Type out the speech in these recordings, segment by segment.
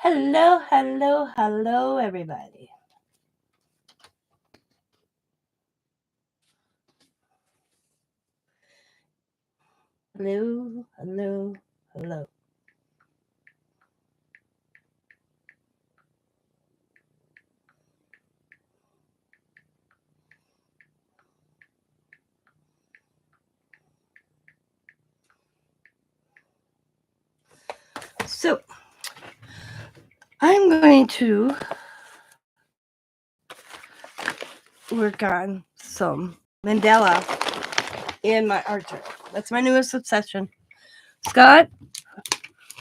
Hello, hello, hello, everybody. Hello, hello, hello. So, I'm going to work on some Mandala in my art journal. That's my newest obsession. Scott,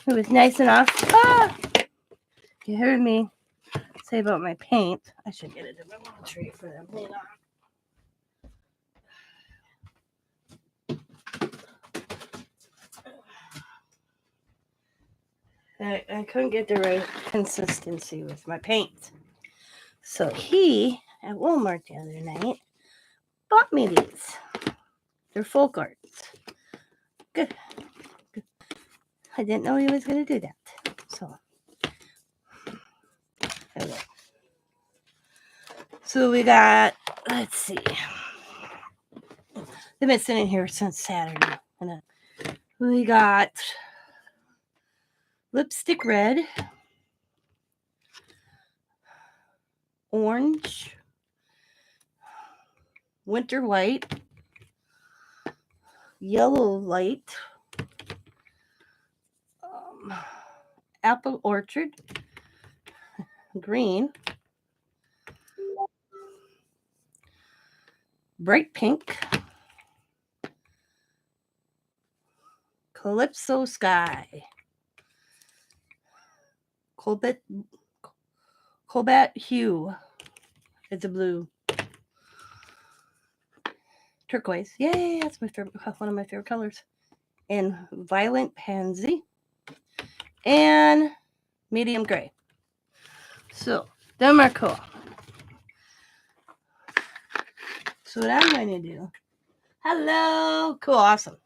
who was nice enough, you heard me say about my paint. I should get a different tree for them. Hold on. I couldn't get the right consistency with my paint. So he, at Walmart the other night, bought me these. They're folk arts. Good. I didn't know he was going to do that. So, okay. So we got, let's see. They've been sitting here since Saturday. We got lipstick red, orange, winter white, yellow light, apple orchard, green, bright pink, calypso sky, cobalt hue. It's a blue. Turquoise. Yay, that's one of my favorite colors. And violet pansy. And medium gray. So, them are cool. So what I'm going to do, hello, cool, awesome,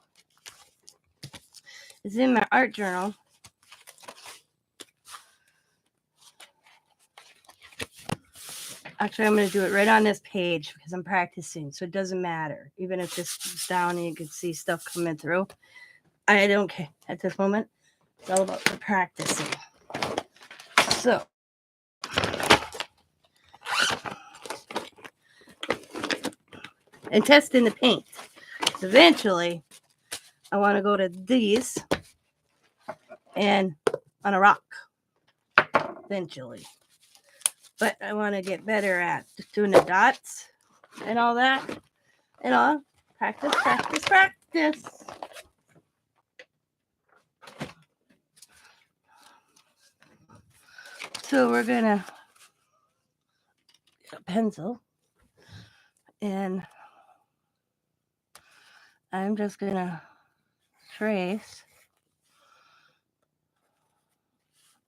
is in my art journal. Actually, I'm going to do it right on this page because I'm practicing, so it doesn't matter. Even if this is down and you can see stuff coming through, I don't care at this moment. It's all about the practicing. So, and testing the paint. Eventually, I want to go to these and on a rock. Eventually. But I want to get better at doing the dots and all that. And all. Practice, practice, practice. So we're going to get a pencil. And I'm just going to trace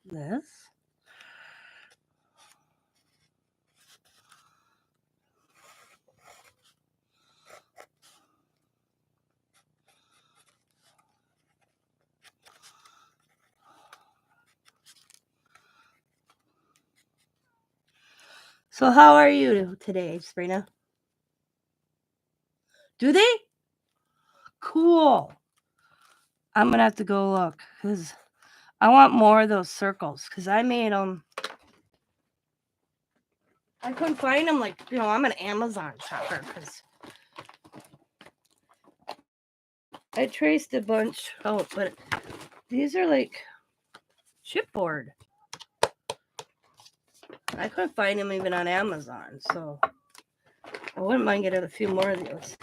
this. So how are you today, Sabrina? Do they? Cool. I'm going to have to go look because I want more of those circles because I made them. I couldn't find them. Like, I'm an Amazon shopper because I traced a bunch out, but these are like chipboard. I couldn't find them even on Amazon, so I wouldn't mind getting a few more of those.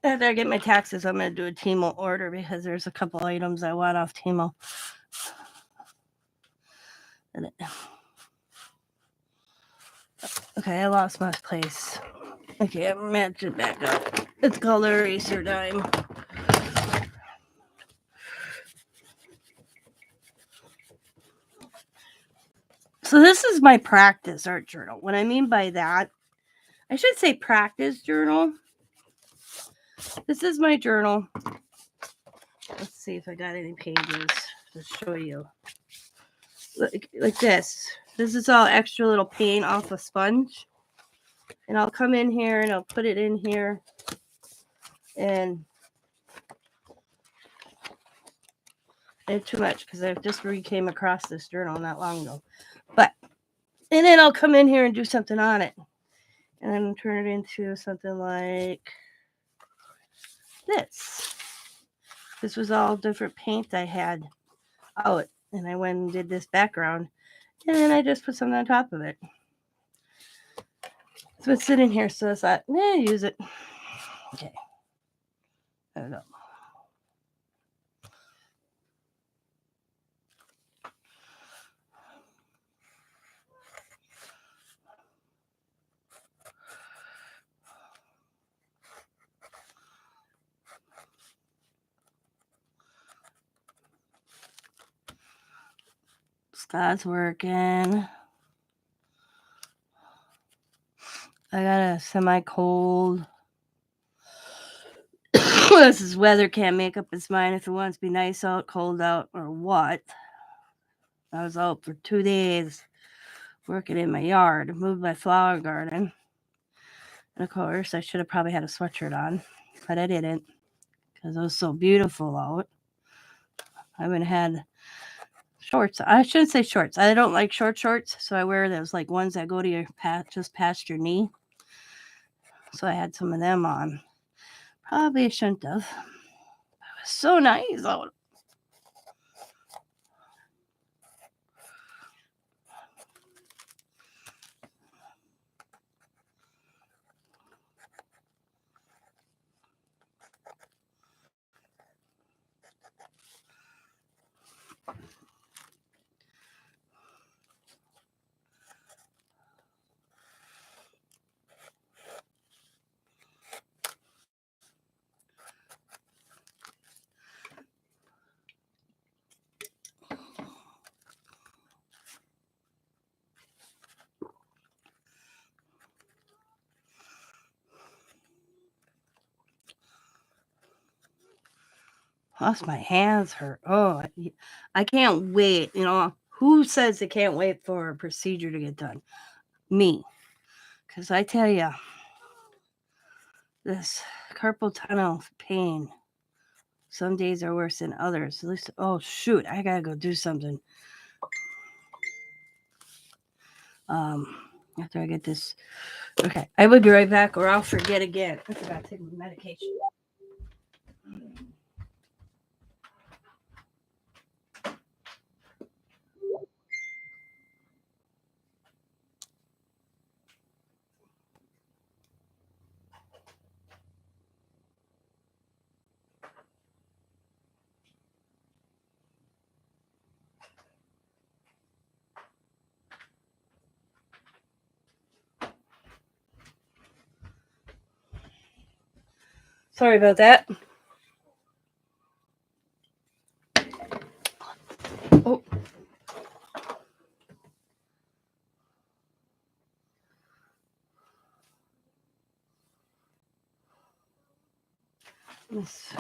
After I get my taxes, I'm going to do a Timo order because there's a couple items I want off Timo. Okay, I lost my place. Okay, I'm match it back up. It's called a eraser dime. So this is my practice art journal. What I mean by that, I should say practice journal This is my journal. Let's see if I got any pages to show you. Like this. This is all extra little paint off a sponge. And I'll come in here and I'll put it in here. And it's too much because I just came across this journal not long ago. And then I'll come in here and do something on it. And then turn it into something like this. This was all different paint I had out. And I went and did this background. And then I just put something on top of it. So it's sitting here. So I thought, use it. Okay. There we go. Scott's working. I got a semi-cold. This is weather can't make up its mind if it wants to be nice out, cold out, or what. I was out for 2 days working in my yard, moved my flower garden. And of course, I should have probably had a sweatshirt on, but I didn't because it was so beautiful out. I haven't had shorts. I shouldn't say shorts. I don't like short shorts, so I wear those like ones that go to your just past your knee. So I had some of them on. Probably shouldn't have. It was so nice out. Plus, my hands hurt. Oh, I can't wait. Who says they can't wait for a procedure to get done? Me. Because I tell you, this carpal tunnel pain, some days are worse than others. At least, oh, shoot, I got to go do something. After I get this. Okay, I will be right back or I'll forget again. I forgot to take my medication. Sorry about that. Oh. Let's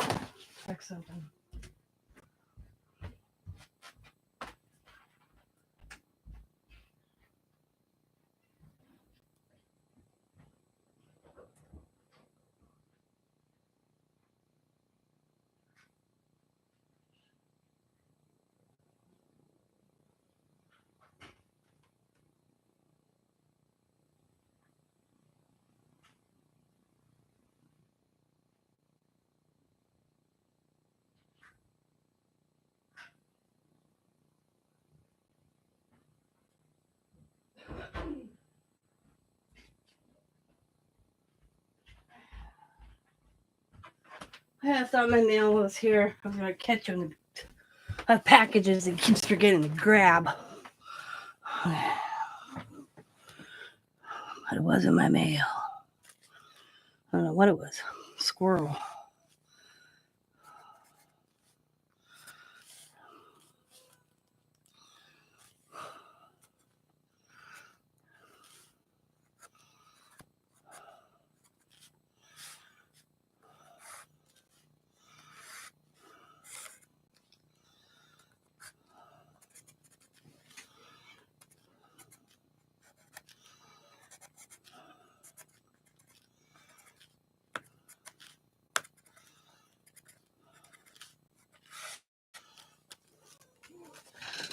check something. I thought my mail was here. I was going to catch him. I have packages and keeps forgetting to grab. But it wasn't my mail. I don't know what it was. Squirrel.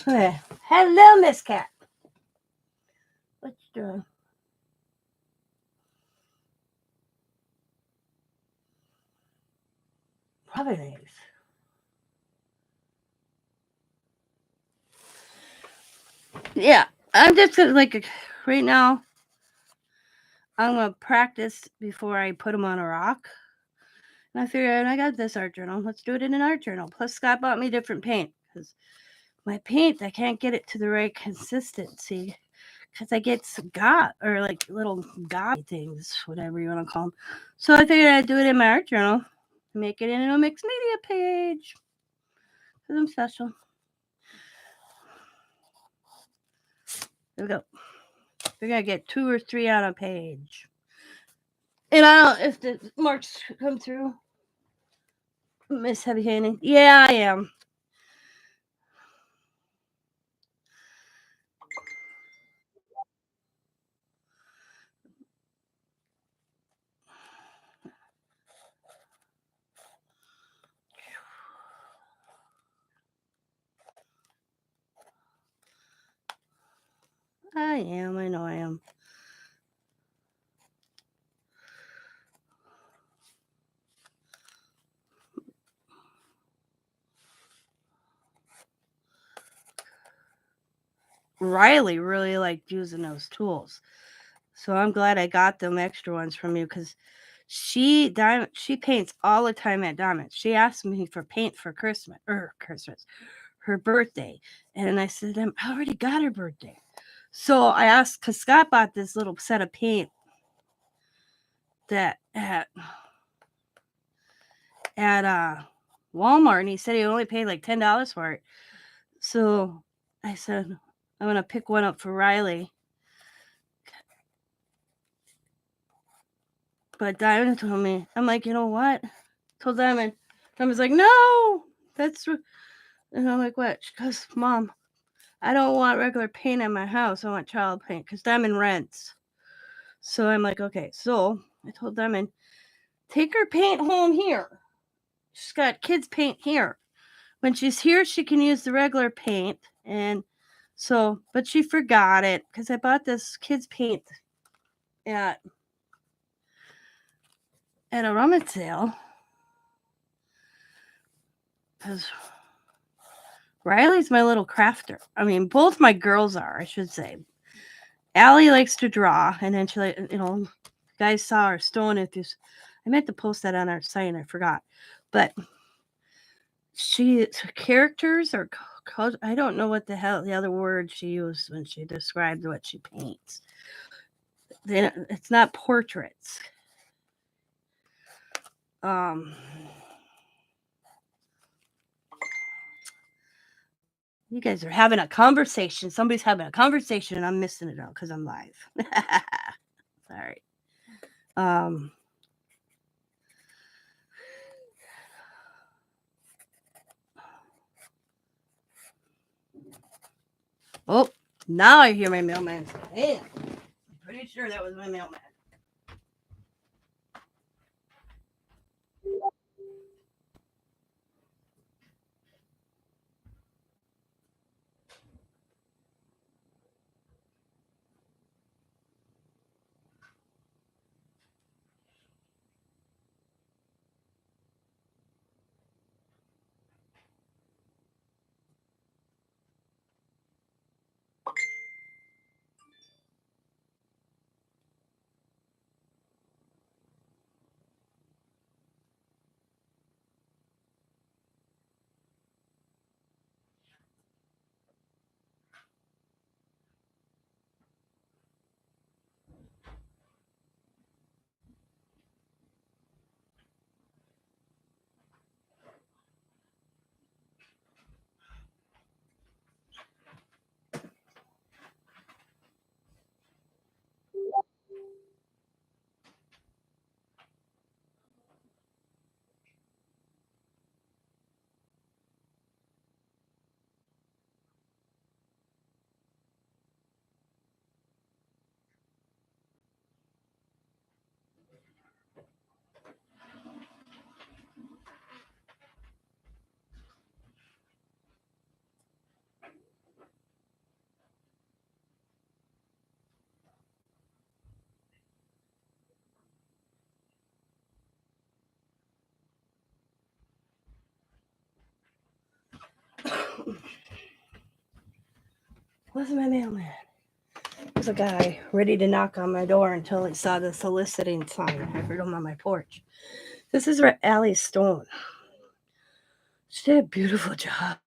Okay. Hello, Miss Cat. What you doing? Probably nice. Yeah, I'm just gonna like right now. I'm gonna practice before I put them on a rock. And I figured I got this art journal. Let's do it in an art journal. Plus, Scott bought me different paint because my paint I can't get it to the right consistency because I get or like little god things, whatever you want to call them. So I figured I'd do it in my art journal, make it in a Mixmedia page because I'm special. There we go. We're gonna get 2 or 3 on a page. And I don't know if the marks come through. Miss Heavy Handing. Yeah, I am. I know I am. Riley really liked using those tools. So I'm glad I got them extra ones from you because she paints all the time at Diamond. She asked me for paint for Christmas, her birthday. And I said, I already got her birthday. So I asked, because Scott bought this little set of paint that at Walmart, and he said he only paid like $10 for it. So I said, I'm going to pick one up for Riley. But Diamond told me, I'm like, you know what? Told Diamond. Diamond's like, no, that's. And I'm like, what? She goes, Mom, I don't want regular paint in my house. I want child paint because Diamond rents. So I'm like, okay. So I told Diamond, take her paint home here. She's got kids' paint here. When she's here, she can use the regular paint. And so, but she forgot it because I bought this kids' paint at a rummage sale. Because Riley's my little crafter. I mean, both my girls are, I should say. Allie likes to draw, and then she, guys saw her stone at this. I meant to post that on our site, and I forgot. But characters or I don't know what the hell the other word she used when she described what she paints. It's not portraits. You guys are having a conversation. Somebody's having a conversation, and I'm missing it out because I'm live. Sorry. Oh, now I hear my mailman. Hey, I'm pretty sure that was my mailman. Wasn't my mailman. It was a guy ready to knock on my door until he saw the soliciting sign I heard him on my porch. This is Allie Stone. She did a beautiful job.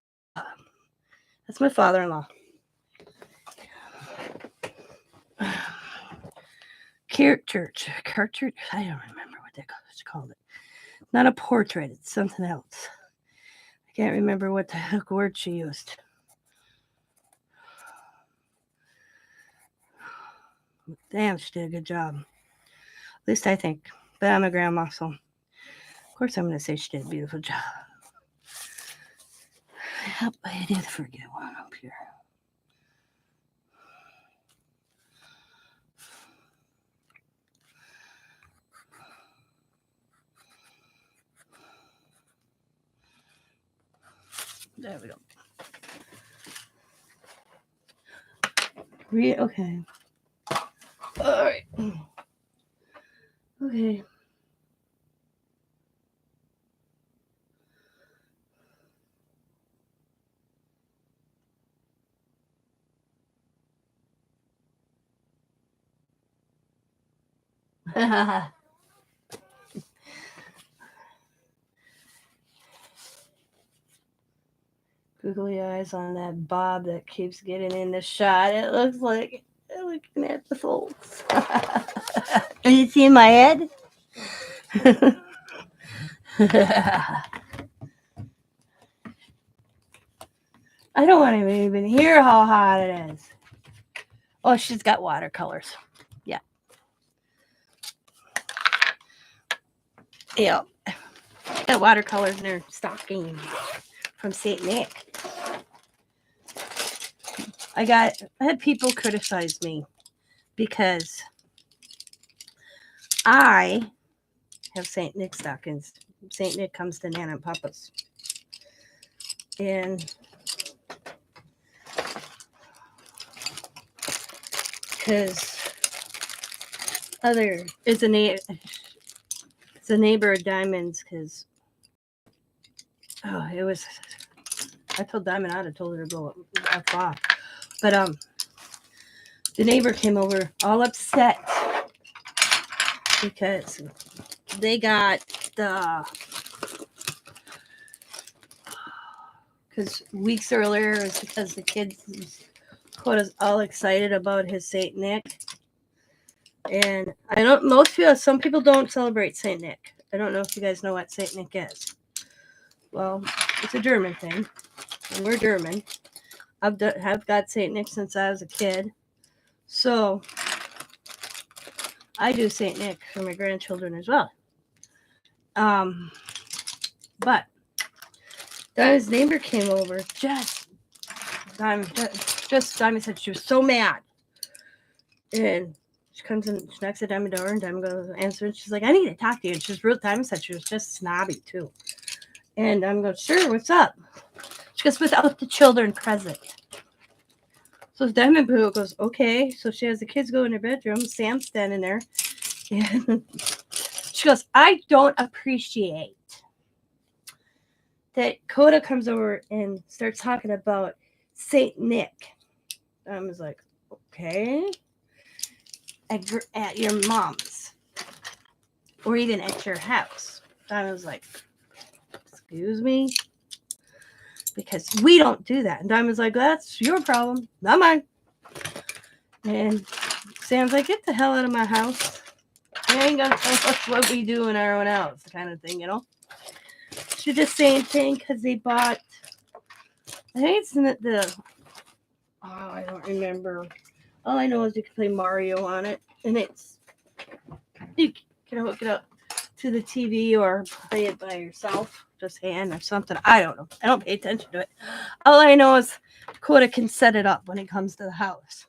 That's my father-in-law. Church. I don't remember what they called it. Not a portrait. It's something else. I can't remember what the heck word she used. Damn, she did a good job. At least I think. But I'm a grandma, so of course I'm going to say she did a beautiful job. Yep, I did forget one up here. There we go. Okay. All right. Okay. Googly eyes on that Bob that keeps getting in the shot. It looks like looking at the folks. Are you seeing my head? I don't want to even hear how hot it is. Oh, she's got watercolors. Yeah. Yeah. Got watercolors in her stocking from St. Nick. I had people criticize me because I have St. Nick stockings. St. Nick comes to Nana and Papa's. And because it's a neighbor of Diamond's, because I told Diamond I'd have told her to go F off. But the neighbor came over all upset because they got because weeks earlier it was because the kids was all excited about his Saint Nick. And some people don't celebrate Saint Nick. I don't know if you guys know what Saint Nick is. Well, it's a German thing, and we're German. I've got Saint Nick since I was a kid, so I do Saint Nick for my grandchildren as well. But Diamond's neighbor came over. Diamond said she was so mad, and she comes in, she knocks at Diamond's door, and Diamond goes answer, and she's like, "I need to talk to you." And she's real. Diamond said she was just snobby too, and I'm going, "Sure, what's up?" She goes, "Without the children present." So Diamond goes, "Okay." So she has the kids go in her bedroom. Sam's standing there, and she goes, "I don't appreciate that Coda comes over and starts talking about Saint Nick." I was like, "Okay, at your mom's, or even at your house." I was like, "Excuse me?" Because we don't do that. And Diamond's like, "That's your problem, not mine." And Sam's like, "Get the hell out of my house. You ain't gonna tell us what we do in our own house," kind of thing, you know? She just saying thing because they bought, I think it's I don't remember. All I know is you can play Mario on it, and you can hook it up to the TV or play it by yourself, just hand or something. I don't know. I don't pay attention to it. All I know is Coda can set it up when it comes to the house.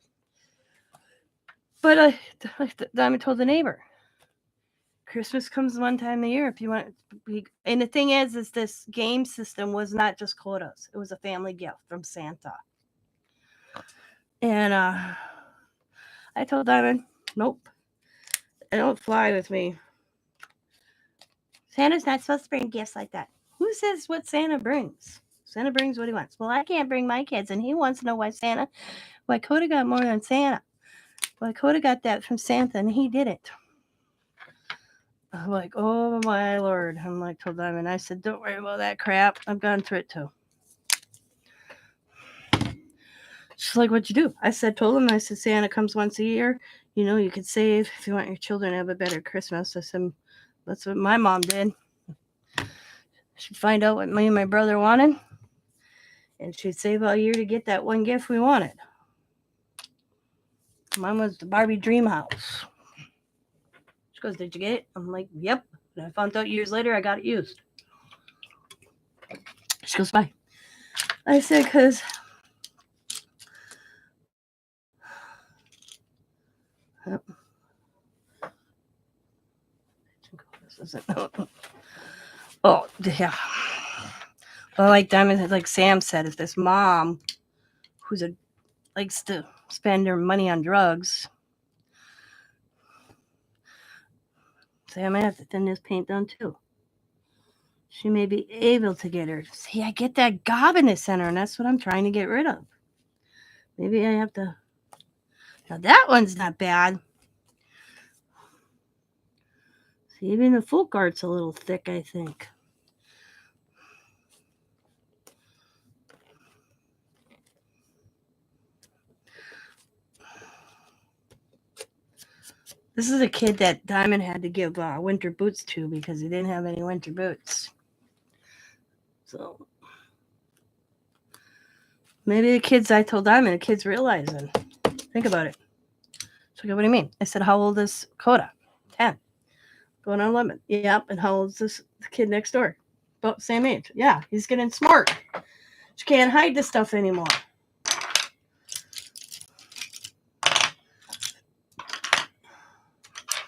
But Diamond told the neighbor, Christmas comes one time a year if you want to be. And the thing is this game system was not just Coda's. It was a family gift from Santa. And I told Diamond, "Nope, it don't fly with me. Santa's not supposed to bring gifts like that." Who says what Santa brings? Santa brings what he wants. Well, I can't bring my kids, and he wants to know why Coda got more than Santa. Why Coda got that from Santa, and he didn't. I'm like, oh my Lord. I'm like, told Diamond, I said, don't worry about that crap. I've gone through it too. She's like, what'd you do? I told him, I said, Santa comes once a year. You could save if you want your children to have a better Christmas. I said, that's what my mom did. She'd find out what me and my brother wanted, and she'd save all year to get that one gift we wanted. Mine was the Barbie Dream House. She goes, did you get it? I'm like, yep. And I found out years later I got it used. She goes, bye. I said, because oh, yeah. Well, like Diamond, like Sam said, if this mom who's likes to spend her money on drugs, say I might have to thin this paint down too. She may be able to get her. See, I get that gob in the center, and that's what I'm trying to get rid of. Maybe I have to. Now that one's not bad. See, even the folk art's a little thick, I think. This is a kid that Diamond had to give winter boots to because he didn't have any winter boots. So maybe I told Diamond, the kid's realizing. Think about it. So what do you mean? I said, how old is Coda? 10. Going on 11. Yep. And how old is this kid next door? About same age. Yeah, he's getting smart. You can't hide this stuff anymore.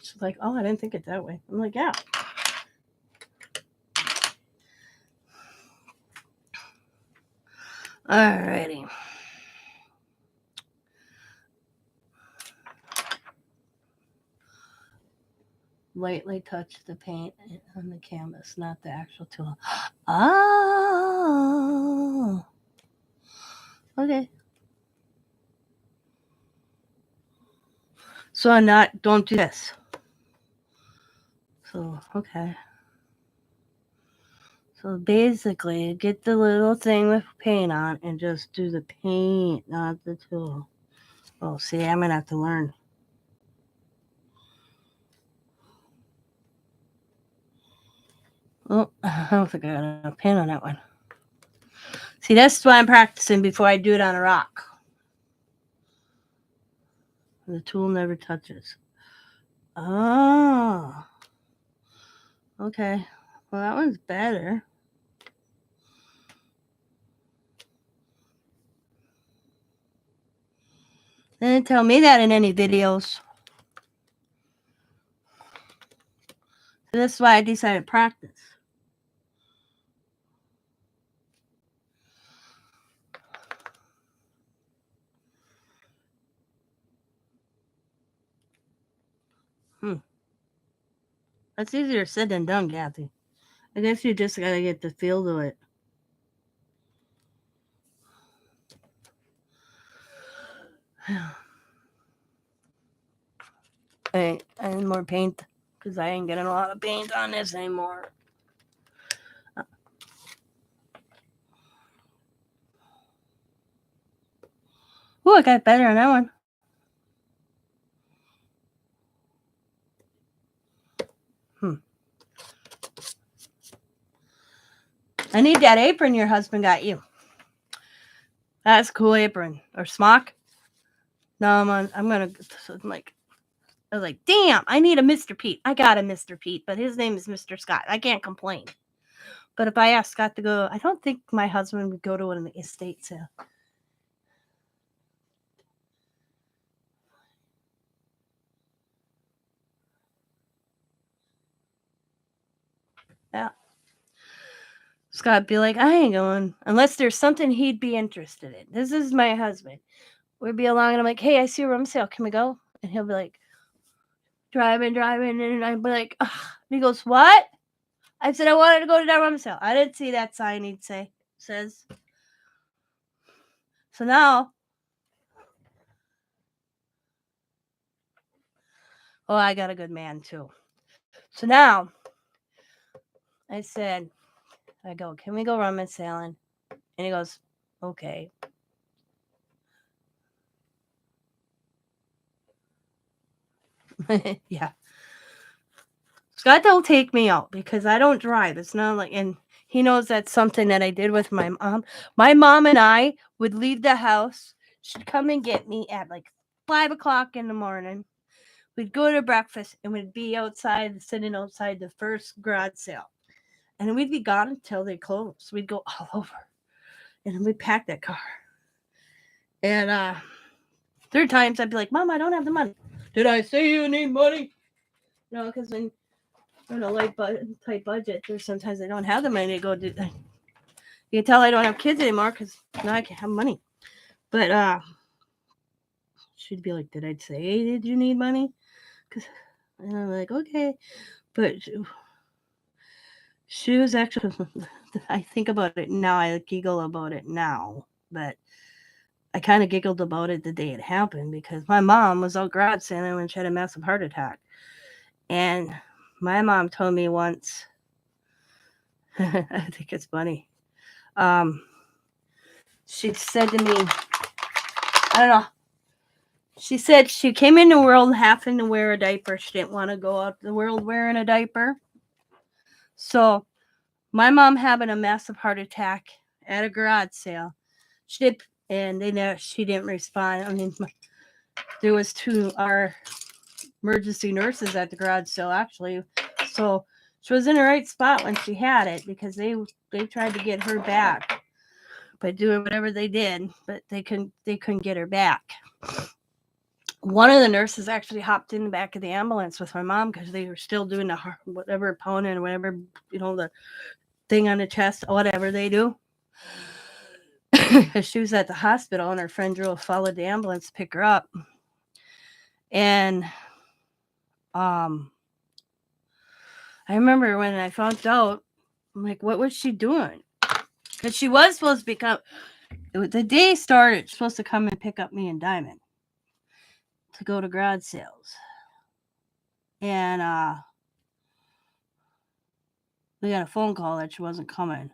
She's like, oh, I didn't think it that way. I'm like, yeah. Alrighty. Lightly touch the paint on the canvas, not the actual tool. Oh. Okay. So don't do this. So, okay. So basically, get the little thing with paint on and just do the paint, not the tool. Oh, see, I'm going to have to learn. Oh, I don't think I got enough paint on that one. See, that's why I'm practicing before I do it on a rock. The tool never touches. Oh. Okay. Well, that one's better. They didn't tell me that in any videos. So that's why I decided to practice. That's easier said than done, Kathy. I guess you just gotta get the feel to it. I need more paint because I ain't getting a lot of paint on this anymore. Oh, I got better on that one. I need that apron your husband got you. That's a cool apron. Or smock. No, I'm gonna like. I was like, damn, I need a Mr. Pete. I got a Mr. Pete, but his name is Mr. Scott. I can't complain. But if I ask Scott to go, I don't think my husband would go to an estate sale. Yeah. Scott be like, I ain't going unless there's something he'd be interested in. This is my husband. We'd be along and I'm like, hey, I see a room sale. Can we go? And he'll be like, driving. And I'd be like, ugh. And he goes, what? I said, I wanted to go to that room sale. I didn't see that sign, he'd say. says. So now, oh, I got a good man too. So now, I said, I go, can we go rummage sailing? And he goes, okay. Yeah. Scott don't take me out because I don't drive. It's not like, and he knows that's something that I did with my mom. My mom and I would leave the house. She'd come and get me at like 5 o'clock in the morning. We'd go to breakfast and we'd be outside, sitting outside the first garage sale. And we'd be gone until they closed. We'd go all over. And we'd pack that car. And there are times I'd be like, Mom, I don't have the money. Did I say you need money? No, because when on a tight budget, there's sometimes I don't have the money to go do. You can tell I don't have kids anymore because now I can't have money. But she'd be like, "Did I say did you need money?" And I'm like, "Okay," but she was actually. I think about it now. I giggle about it now, but I kind of giggled about it the day it happened because my mom was out garage sailing when she had a massive heart attack, and my mom told me once. I think it's funny. She said to me, I don't know. She said she came in the world having to wear a diaper. She didn't want to go out the world wearing a diaper. So my mom having a massive heart attack at a garage sale. She did, and she didn't respond. I mean, there was our emergency nurses at the garage sale actually. So she was in the right spot when she had it because they tried to get her back by doing whatever they did, but they couldn't get her back. One of the nurses actually hopped in the back of the ambulance with my mom because they were still doing the whatever pounding or whatever, the thing on the chest, whatever they do. She was at the hospital and her friend followed the ambulance to pick her up. And I remember when I found out, I'm like, what was she doing? Because she was supposed to the day started, supposed to come and pick up me and Diamond to go to garage sales. And we got a phone call that she wasn't coming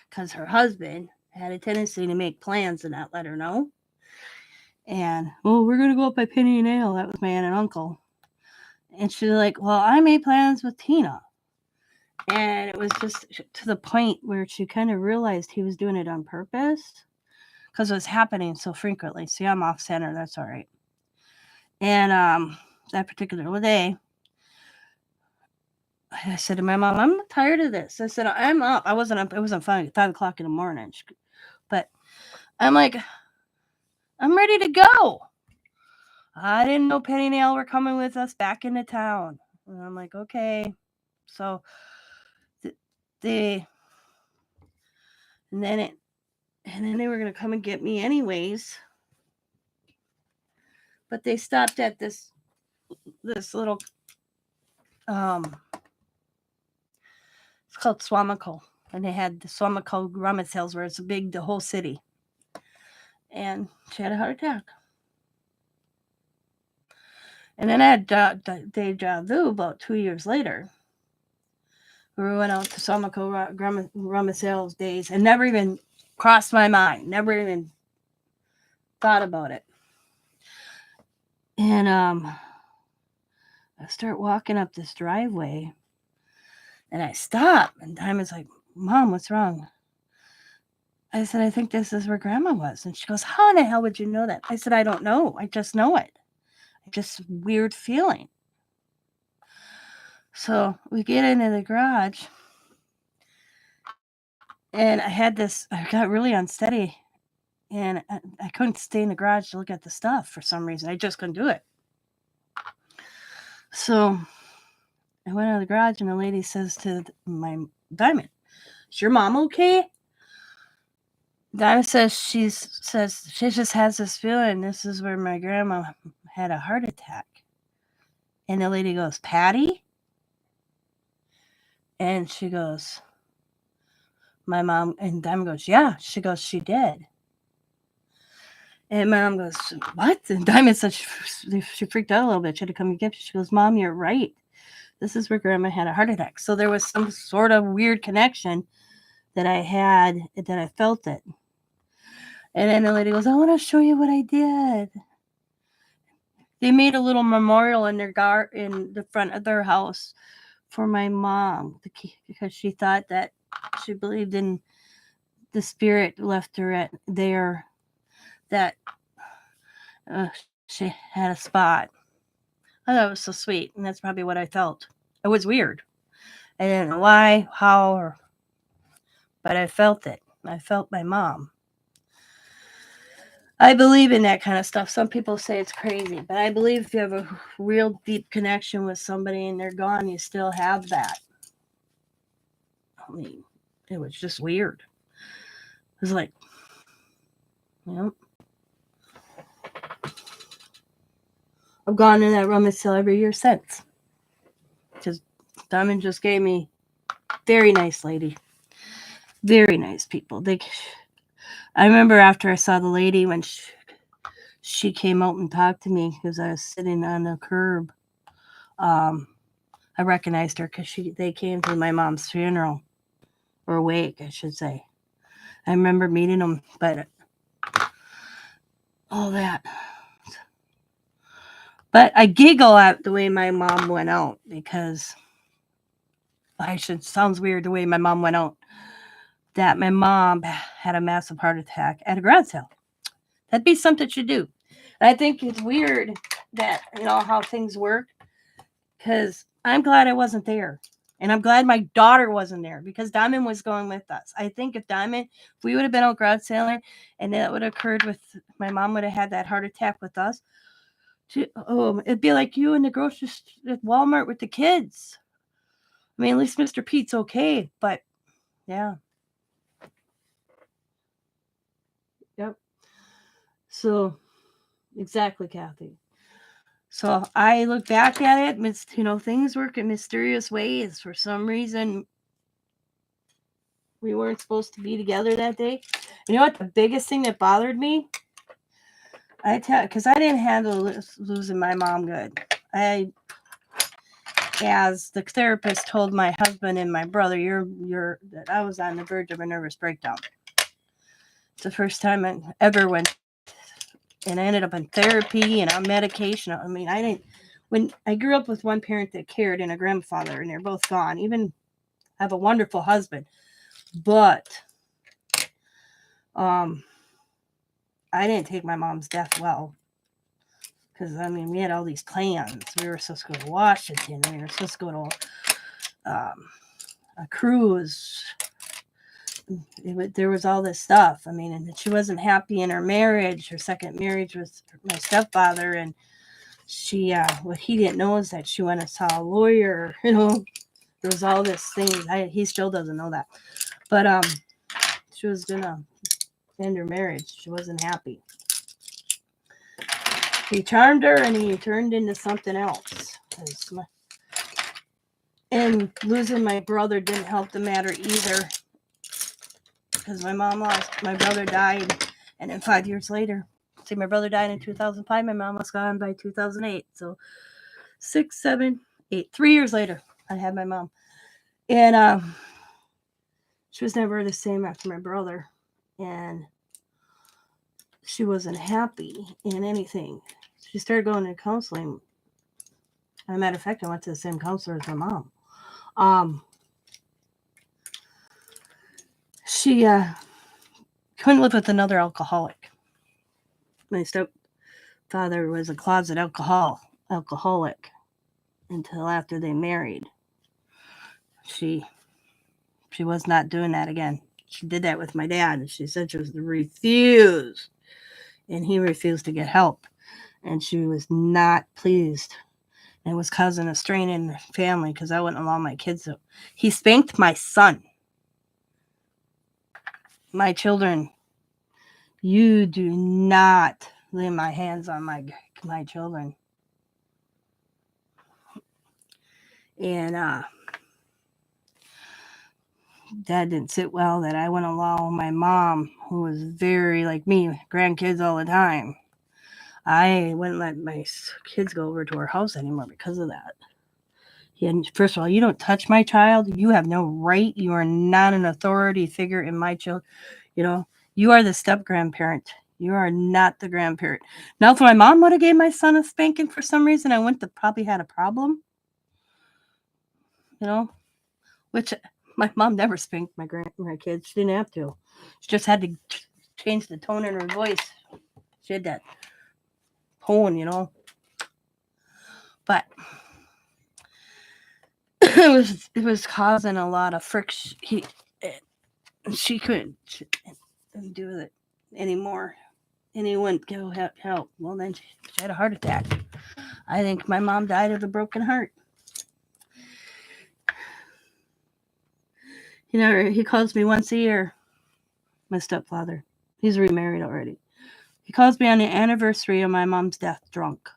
because her husband had a tendency to make plans and not let her know. And, we're going to go up by Penny and Ale. That was my aunt and uncle. And she's like, well, I made plans with Tina. And it was just to the point where she kind of realized he was doing it on purpose because it was happening so frequently. See, I'm off center. That's all right. And that particular day, I said to my mom, I'm tired of this. I said, I'm up. I wasn't up. It wasn't fun at 5 o'clock in the morning. But I'm like, I'm ready to go. I didn't know Penny and Ale were coming with us back into town. And I'm like, okay. So and then they were going to come and get me anyways. But they stopped at this little it's called Swamico. And they had the Swamico rummage sales where it's big, the whole city. And she had a heart attack. And then I had deja vu about 2 years later. We went out to Swamico rummage sales days and never even crossed my mind. Never even thought about it. And I start walking up this driveway and I stop and Diamond's like, Mom, what's wrong? I said, I think this is where Grandma was. And she goes, how in the hell would you know that? I said, I don't know. I just know it. Just weird feeling. So we get into the garage and I got really unsteady and I couldn't stay in the garage to look at the stuff for some reason. I just couldn't do it. So I went out of the garage and the lady says to my Diamond, is your mom okay? Diamond says she just has this feeling this is where my grandma had a heart attack. And the lady goes, Patty? And she goes, my mom, and Diamond goes, yeah. She goes, she did. And my mom goes, what? And Diamond said she freaked out a little bit. She had to come and get me. She goes, Mom, you're right. This is where Grandma had a heart attack. So there was some sort of weird connection that I had, that I felt it. And then the lady goes, I want to show you what I did. They made a little memorial in in the front of their house for my mom, because she thought that she believed in the spirit left her there, that she had a spot. I thought it was so sweet, and that's probably what I felt. It was weird. I didn't know why, how, but I felt it. I felt my mom. I believe in that kind of stuff. Some people say it's crazy, but I believe if you have a real deep connection with somebody and they're gone, you still have that. I mean, it was just weird. It was like, I've gone in that rummage sale every year since. Because Diamond just gave me very nice lady. Very nice people. I remember after I saw the lady when she came out and talked to me because I was sitting on the curb. I recognized her because they came to my mom's funeral, or wake, I should say. I remember meeting them, but all that. But I giggle at the way my mom went out, because sounds weird the way my mom went out. That my mom had a massive heart attack at a garage sale. That'd be something you do. And I think it's weird that, how things work, because I'm glad I wasn't there. And I'm glad my daughter wasn't there, because Diamond was going with us. I think if we would have been out garage sailing and that would have occurred my mom would have had that heart attack with us. It'd be like you in the grocery store at Walmart with the kids. I mean, at least Mr. Pete's okay, but yeah. Yep. So, exactly, Kathy. So I look back at it, things work in mysterious ways. For some reason, we weren't supposed to be together that day. You know what? The biggest thing that bothered me, because I didn't handle losing my mom good. As the therapist told my husband and my brother, that I was on the verge of a nervous breakdown. It's the first time I ever went, and I ended up in therapy and on medication. I mean, when I grew up with one parent that cared and a grandfather, and they're both gone. Even I have a wonderful husband, but I didn't take my mom's death well. Because, we had all these plans. We were supposed to go to Washington. We were supposed to go to a cruise. There was all this stuff. And she wasn't happy in her marriage. Her second marriage was my stepfather. And she, what he didn't know is that she went and saw a lawyer. There was all this thing. He still doesn't know that. But she was going to end her marriage. She wasn't happy. He charmed her, and he turned into something else. And losing my brother didn't help the matter either, because my brother died, and then 5 years later, my brother died in 2005, my mom was gone by 2008, so 6, 7, 8, 3 years later, I had my mom, and she was never the same after my brother, and she wasn't happy in anything. She started going to counseling. As a matter of fact, I went to the same counselor as my mom. She couldn't live with another alcoholic. My stepfather was a closet alcoholic until after they married. She was not doing that again. She did that with my dad, and she said she was refused, and he refused to get help, and she was not pleased. And it was causing a strain in the family because I wouldn't allow my kids to. He spanked my son. My children, you do not lay my hands on my children. And Dad didn't sit well that I wouldn't allow my mom, who was very like me, grandkids all the time. I wouldn't let my kids go over to our house anymore because of that. And first of all, you don't touch my child. You have no right. You are not an authority figure in my child. You know, you are the step grandparent. You are not the grandparent. Now, if my mom would have gave my son a spanking for some reason, I wouldn't have probably had a problem. You know, which my mom never spanked my kids. She didn't have to. She just had to change the tone in her voice. She had that tone, you know. But it was causing a lot of friction. She couldn't do it anymore, and he wouldn't go help. Well, then she had a heart attack. I think my mom died of a broken heart. You know, he calls me once a year. My stepfather. He's remarried already. He calls me on the anniversary of my mom's death, drunk.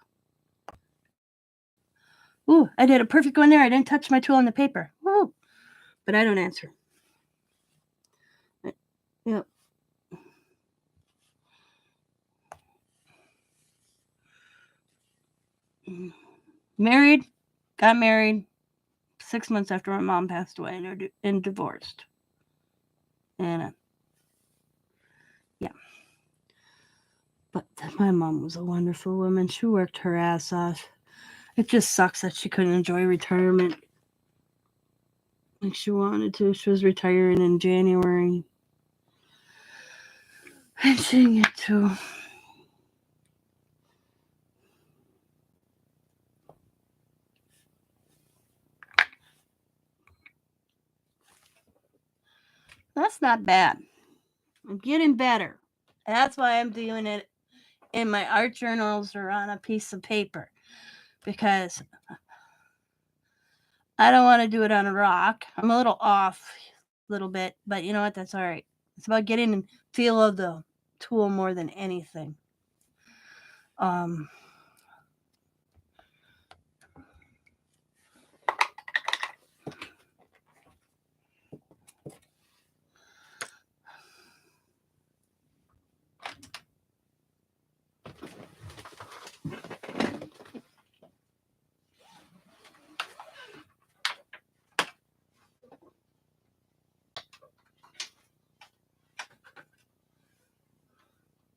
Ooh, I did a perfect one there. I didn't touch my tool on the paper. Woo! But I don't answer. Yep. Got married 6 months after my mom passed away and divorced. And yeah. But my mom was a wonderful woman. She worked her ass off. It just sucks that she couldn't enjoy retirement like she wanted to. She was retiring in January. And she didn't get to. That's not bad. I'm getting better. That's why I'm doing it in my art journals or on a piece of paper. Because I don't want to do it on a rock. I'm a little off a little bit, but you know what? That's all right. It's about getting the feel of the tool more than anything.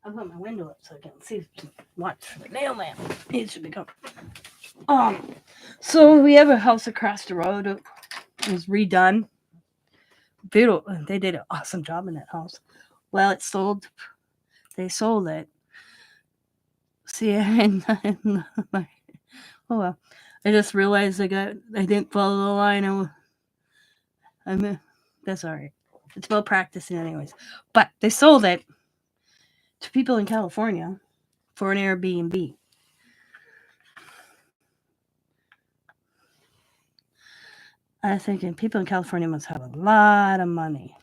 I'll put my window up so I can see, watch for the mailman. He should be coming. So we have a house across the road. It was redone. Beautiful. They did an awesome job in that house. Well, it sold. They sold it. See, and oh well. I just realized I didn't follow the line. That's all right. It's about practicing, anyways. But they sold it to people in California for an Airbnb. I'm thinking people in California must have a lot of money.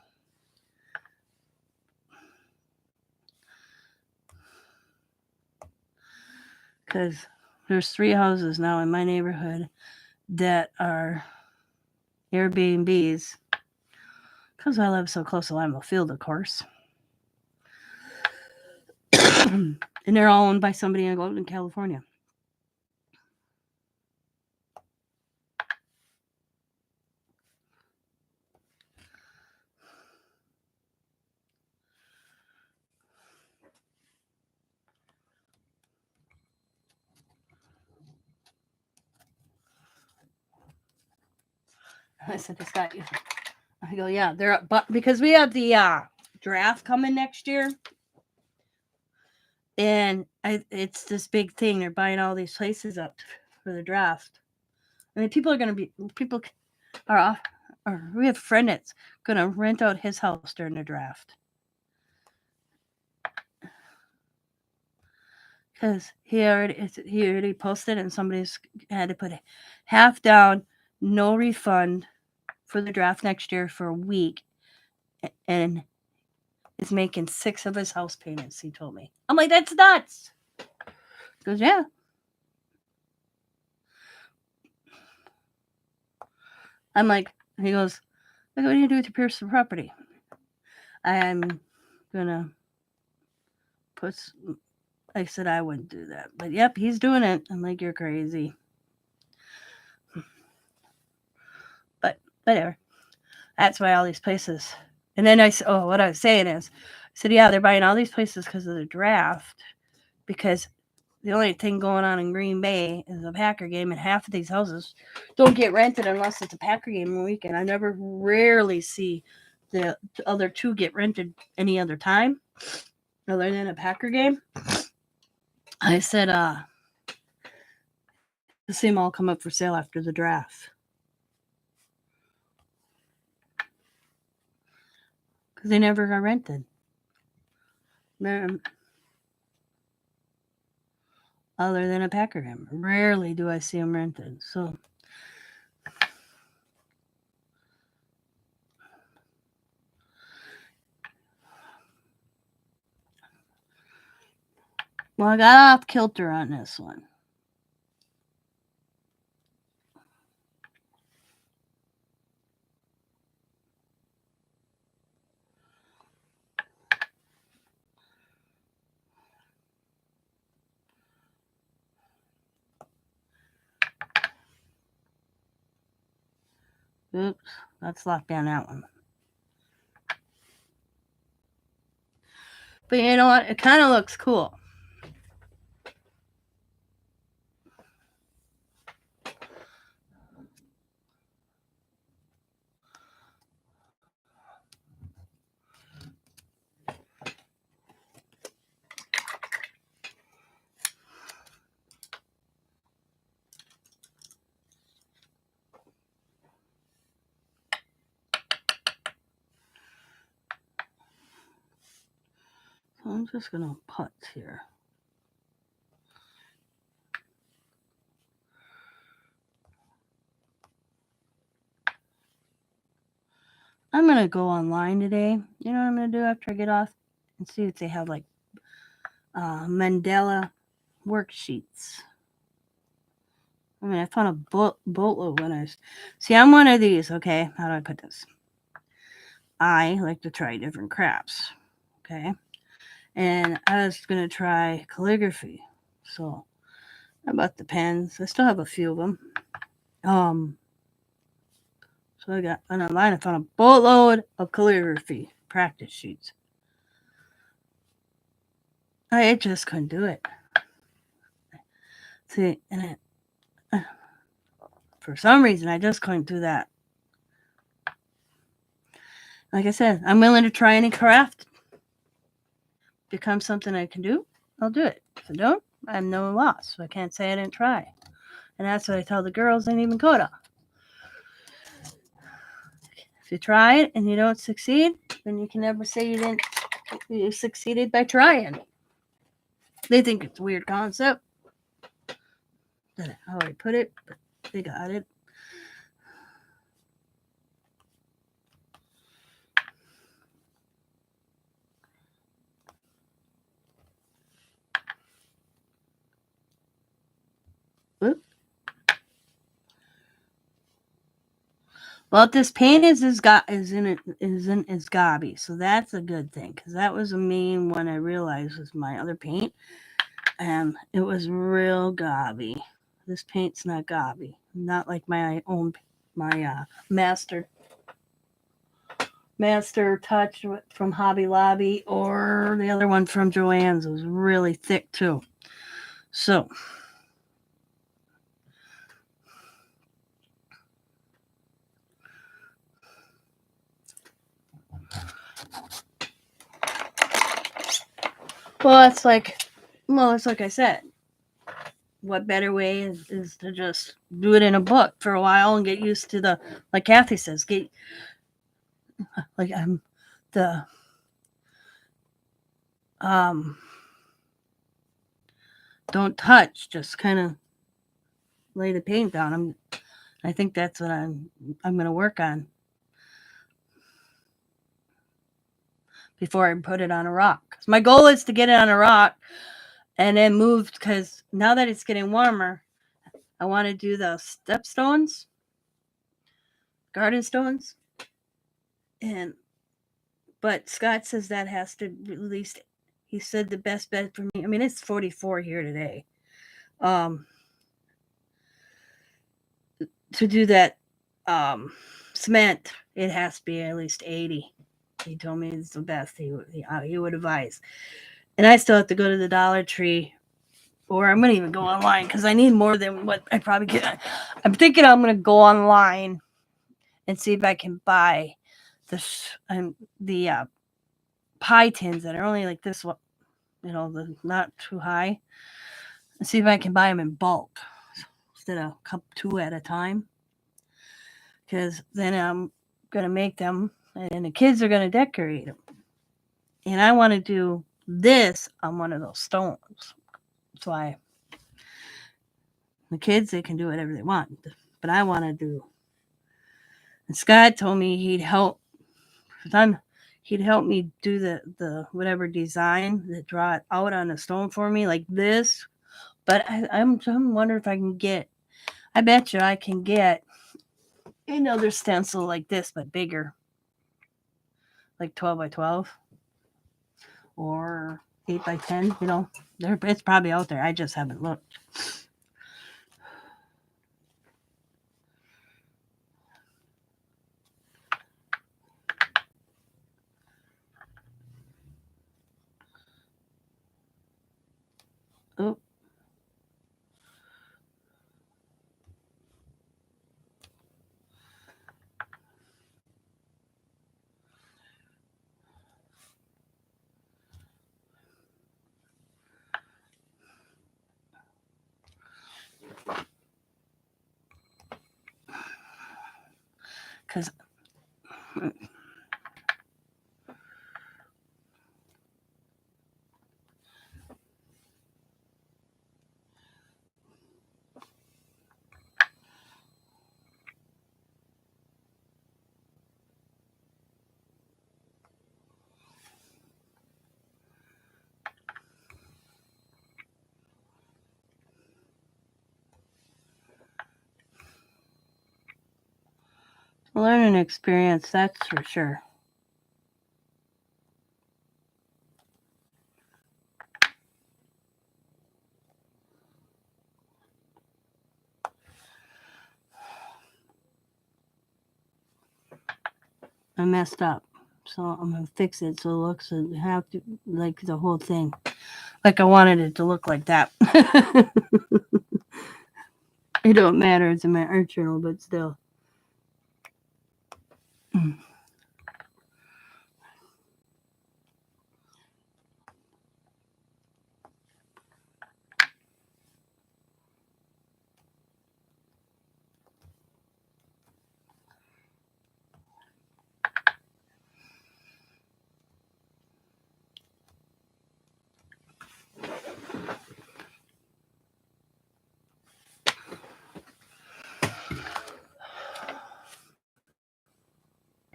Because there's 3 houses now in my neighborhood that are Airbnbs. Because I live so close to Lima Field, of course. And they're all owned by somebody in California. I said, it's got you. I go, yeah, they're but because we have the draft coming next year. And it's this big thing. They're buying all these places up for the draft. I mean, people are off. Or we have a friend that's going to rent out his house during the draft. Because he already posted and somebody's had to put half down, no refund for the draft next year for a week. And is making 6 of his house payments, he told me. I'm like, that's nuts. He goes, yeah. I'm like, he goes, Like, what do you do with your personal property? I'm gonna put. I said I wouldn't do that, but yep, he's doing it. I'm like, you're crazy. But whatever. That's why all these places. And then I said, oh, what I was saying is, I said, yeah, they're buying all these places because of the draft. Because the only thing going on in Green Bay is a Packer game, and half of these houses don't get rented unless it's a Packer game weekend. I never rarely see the other two get rented any other time other than a Packer game. I said, to see them all come up for sale after the draft. Because they never got rented. Other than a Packer game. Rarely do I see them rented. So, well, I got off kilter on this one. Oops, let's lock down that one. But you know what? It kind of looks cool. So I'm just going to put here. I'm going to go online today. You know what I'm going to do after I get off? And see if they have like Mandala worksheets. I mean, I found a boatload when I see. I'm one of these. Okay, how do I put this? I like to try different crafts. Okay, and I was gonna try calligraphy. So I bought the pens. I still have a few of them. So I got online. I found a boatload of calligraphy practice sheets. I just couldn't do it. See, and for some reason, I just couldn't do that. Like I said, I'm willing to try any craft. Become something I can do, I'll do it. If I don't, I'm no loss. So I can't say I didn't try. And that's what I tell the girls in even Coda. If you try it and you don't succeed, then you can never say you succeeded by trying. They think it's a weird concept. Don't know how I put it, but they got it. Whoop. Well, this paint isn't as gobby, so that's a good thing because that was the main one I realized was my other paint, and it was real gobby. This paint's not gobby, not like my master touch from Hobby Lobby or the other one from Joann's. It was really thick too. So it's like I said, what better way is to just do it in a book for a while and get used to the, like Kathy says, get like the don't touch, just kind of lay the paint down. I think that's what I'm going to work on before I put it on a rock. My goal is to get it on a rock and then move, because now that it's getting warmer, I want to do the step stones, garden stones, But Scott says that has to at least, he said the best bet for me. I mean, it's 44 here today. To do that cement, it has to be at least 80. He told me it's the best he would advise. And I still have to go to the Dollar Tree, or I'm going to even go online because I need more than what I probably get. I'm thinking I'm going to go online and see if I can buy the pie tins that are only like this one, not too high, and see if I can buy them in bulk instead of two at a time. Because then I'm going to make them, and the kids are going to decorate them. And I want to do this on one of those stones. That's why the kids, they can do whatever they want. But I want to do. And Scott told me he'd help. He'd help me do the whatever design that draw it out on the stone for me, like this. But I'm wondering if I can get. I bet you I can get another stencil like this, but bigger, like 12 by 12 or 8 by 10. It's probably out there. I just haven't looked. Oh. Because learning experience, that's for sure. I messed up, so I'm gonna fix it so it looks like the whole thing, like I wanted it to look like that. It don't matter. It's in my art journal, but still.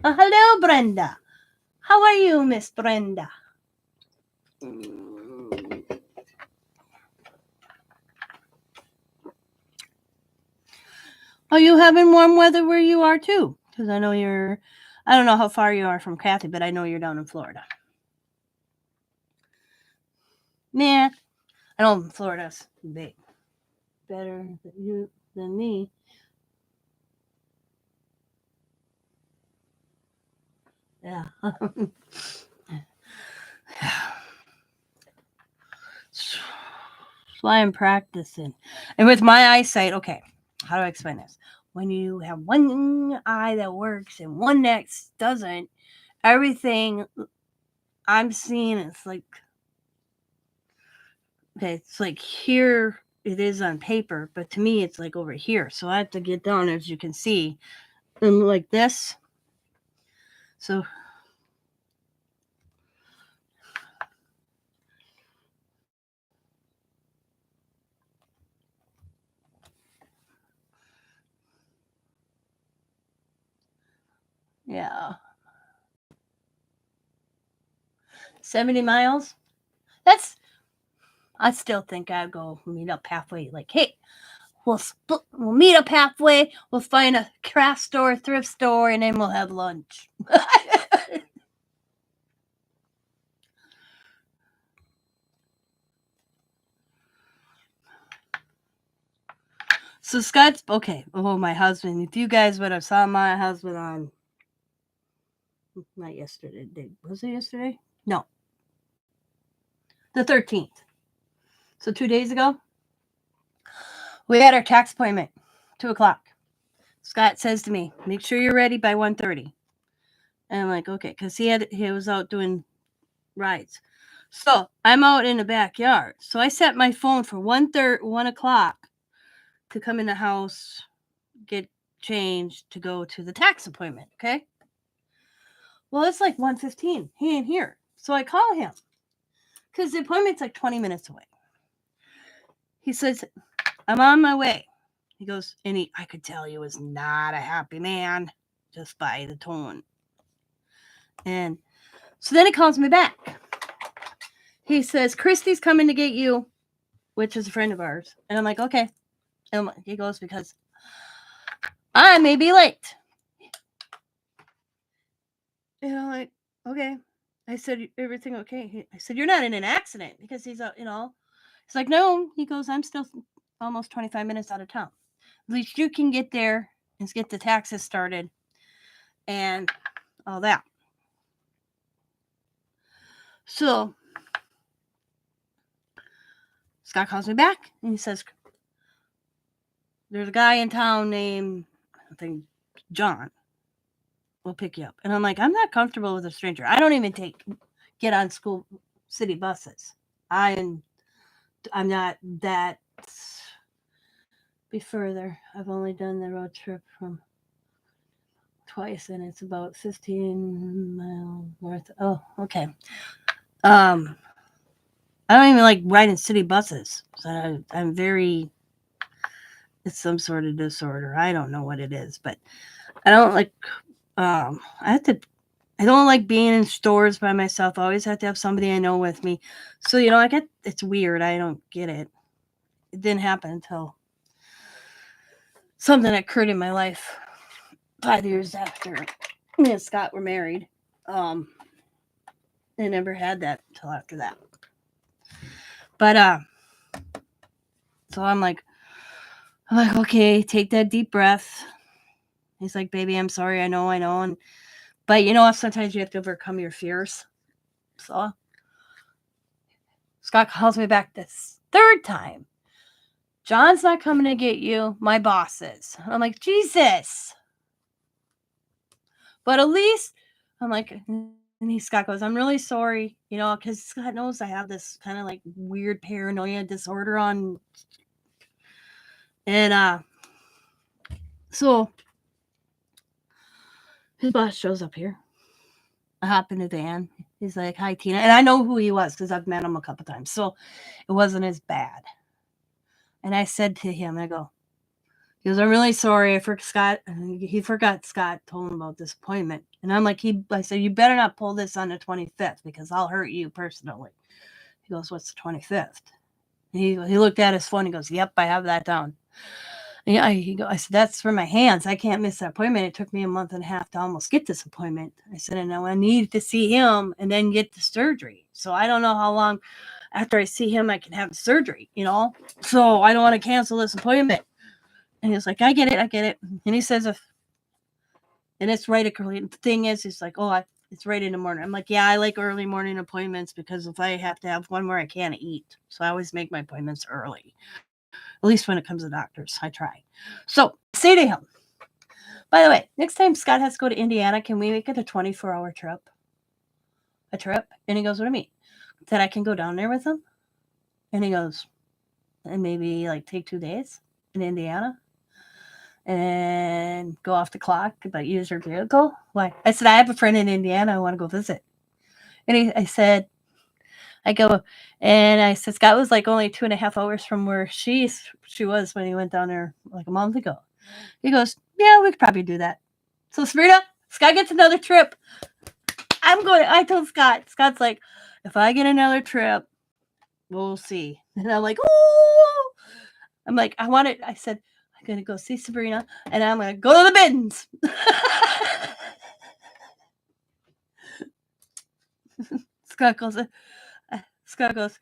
Hello, Brenda. How are you, Miss Brenda? Are you having warm weather where you are too? Because I know I don't know how far you are from Kathy, but I know you're down in Florida. Nah, I know Florida's big. Better than me. Yeah. That's why I'm practicing. And with my eyesight, okay, how do I explain this? When you have one eye that works and one that doesn't, everything I'm seeing is like, okay, it's like here it is on paper, but to me it's like over here. So I have to get down, as you can see, and like this. So yeah. 70 miles? I still think I'd go meet up halfway. Like, hey, We'll meet up halfway. We'll find a craft store, thrift store, and then we'll have lunch. So Scott's okay. Oh, my husband. If you guys would have saw my husband on, not yesterday. Was it yesterday? No, the 13th. So 2 days ago, we had our tax appointment, 2:00. Scott says to me, "Make sure you're ready by 1:30." And I'm like, okay, because he was out doing rides. So I'm out in the backyard. So I set my phone for 1:00 to come in the house, get changed to go to the tax appointment. Okay. Well, it's like 1:15. He ain't here. So I call him because the appointment's like 20 minutes away. He says, "I'm on my way." He goes, and I could tell he was not a happy man just by the tone. And so then he calls me back. He says, "Christy's coming to get you," which is a friend of ours. And I'm like, okay. And he goes, "Because I may be late." And I'm like, okay. I said, "Everything okay?" I said, "You're not in an accident," because he's out, He's like, "No." He goes, "I'm still almost 25 minutes out of town. At least you can get there and get the taxes started and all that." So Scott calls me back and he says, "There's a guy in town named, I think, John. We'll pick you up." And I'm like, I'm not comfortable with a stranger. I don't even get on school city buses. I'm not that. Be further. I've only done the road trip from twice, and it's about 15 miles north. Oh, okay. I don't even like riding city buses. So I'm very. It's some sort of disorder. I don't know what it is, but I don't like. I don't like being in stores by myself. I always have to have somebody I know with me. So, it's weird. I don't get it. It didn't happen until something occurred in my life 5 years after me and Scott were married. I never had that until after that. But, so I'm like, okay, take that deep breath. He's like, "Baby, I'm sorry. I know. But sometimes you have to overcome your fears." So Scott calls me back this third time. "John's not coming to get you. My boss is." I'm like, Jesus. But at least, I'm like, and Scott goes, "I'm really sorry, because Scott knows I have this kind of like weird paranoia disorder on. And so his boss shows up here. I hop in the van. He's like, "Hi, Tina." And I know who he was because I've met him a couple times. So it wasn't as bad. And I said to him, he goes, "I'm really sorry. He forgot Scott told him about this appointment." And I'm like, I said, "You better not pull this on the 25th because I'll hurt you personally." He goes, "What's the 25th? He looked at his phone. He goes, "Yep, I have that down." Yeah, I said, "That's for my hands. I can't miss that appointment. It took me a month and a half to almost get this appointment." I said, "And I need to see him and then get the surgery. So I don't know how long after I see him I can have the surgery, So I don't want to cancel this appointment." And he's like, I get it. And he says, and it's right. The thing is, it's like, it's right in the morning. I'm like, yeah, I like early morning appointments because if I have to have one where I can't eat. So I always make my appointments early. At least when it comes to doctors, I try. So I say to him, "By the way, next time Scott has to go to Indiana, can we make it a 24-hour trip? A trip?" And he goes, "What do you mean?" That I can go down there with him? And he goes, "And maybe like take 2 days in Indiana and go off the clock, but use your vehicle?" Why? I said, "I have a friend in Indiana I want to go visit." And I said, Scott was like only 2.5 hours from where she was when he went down there like a month ago. He goes, "Yeah, we could probably do that." So Scott gets another trip. I told Scott's like, "If I get another trip, we'll see." And I'm like, "Oh." I'm like, I said, I'm going to go see Sabrina and I'm going to go to the bins. Scott goes,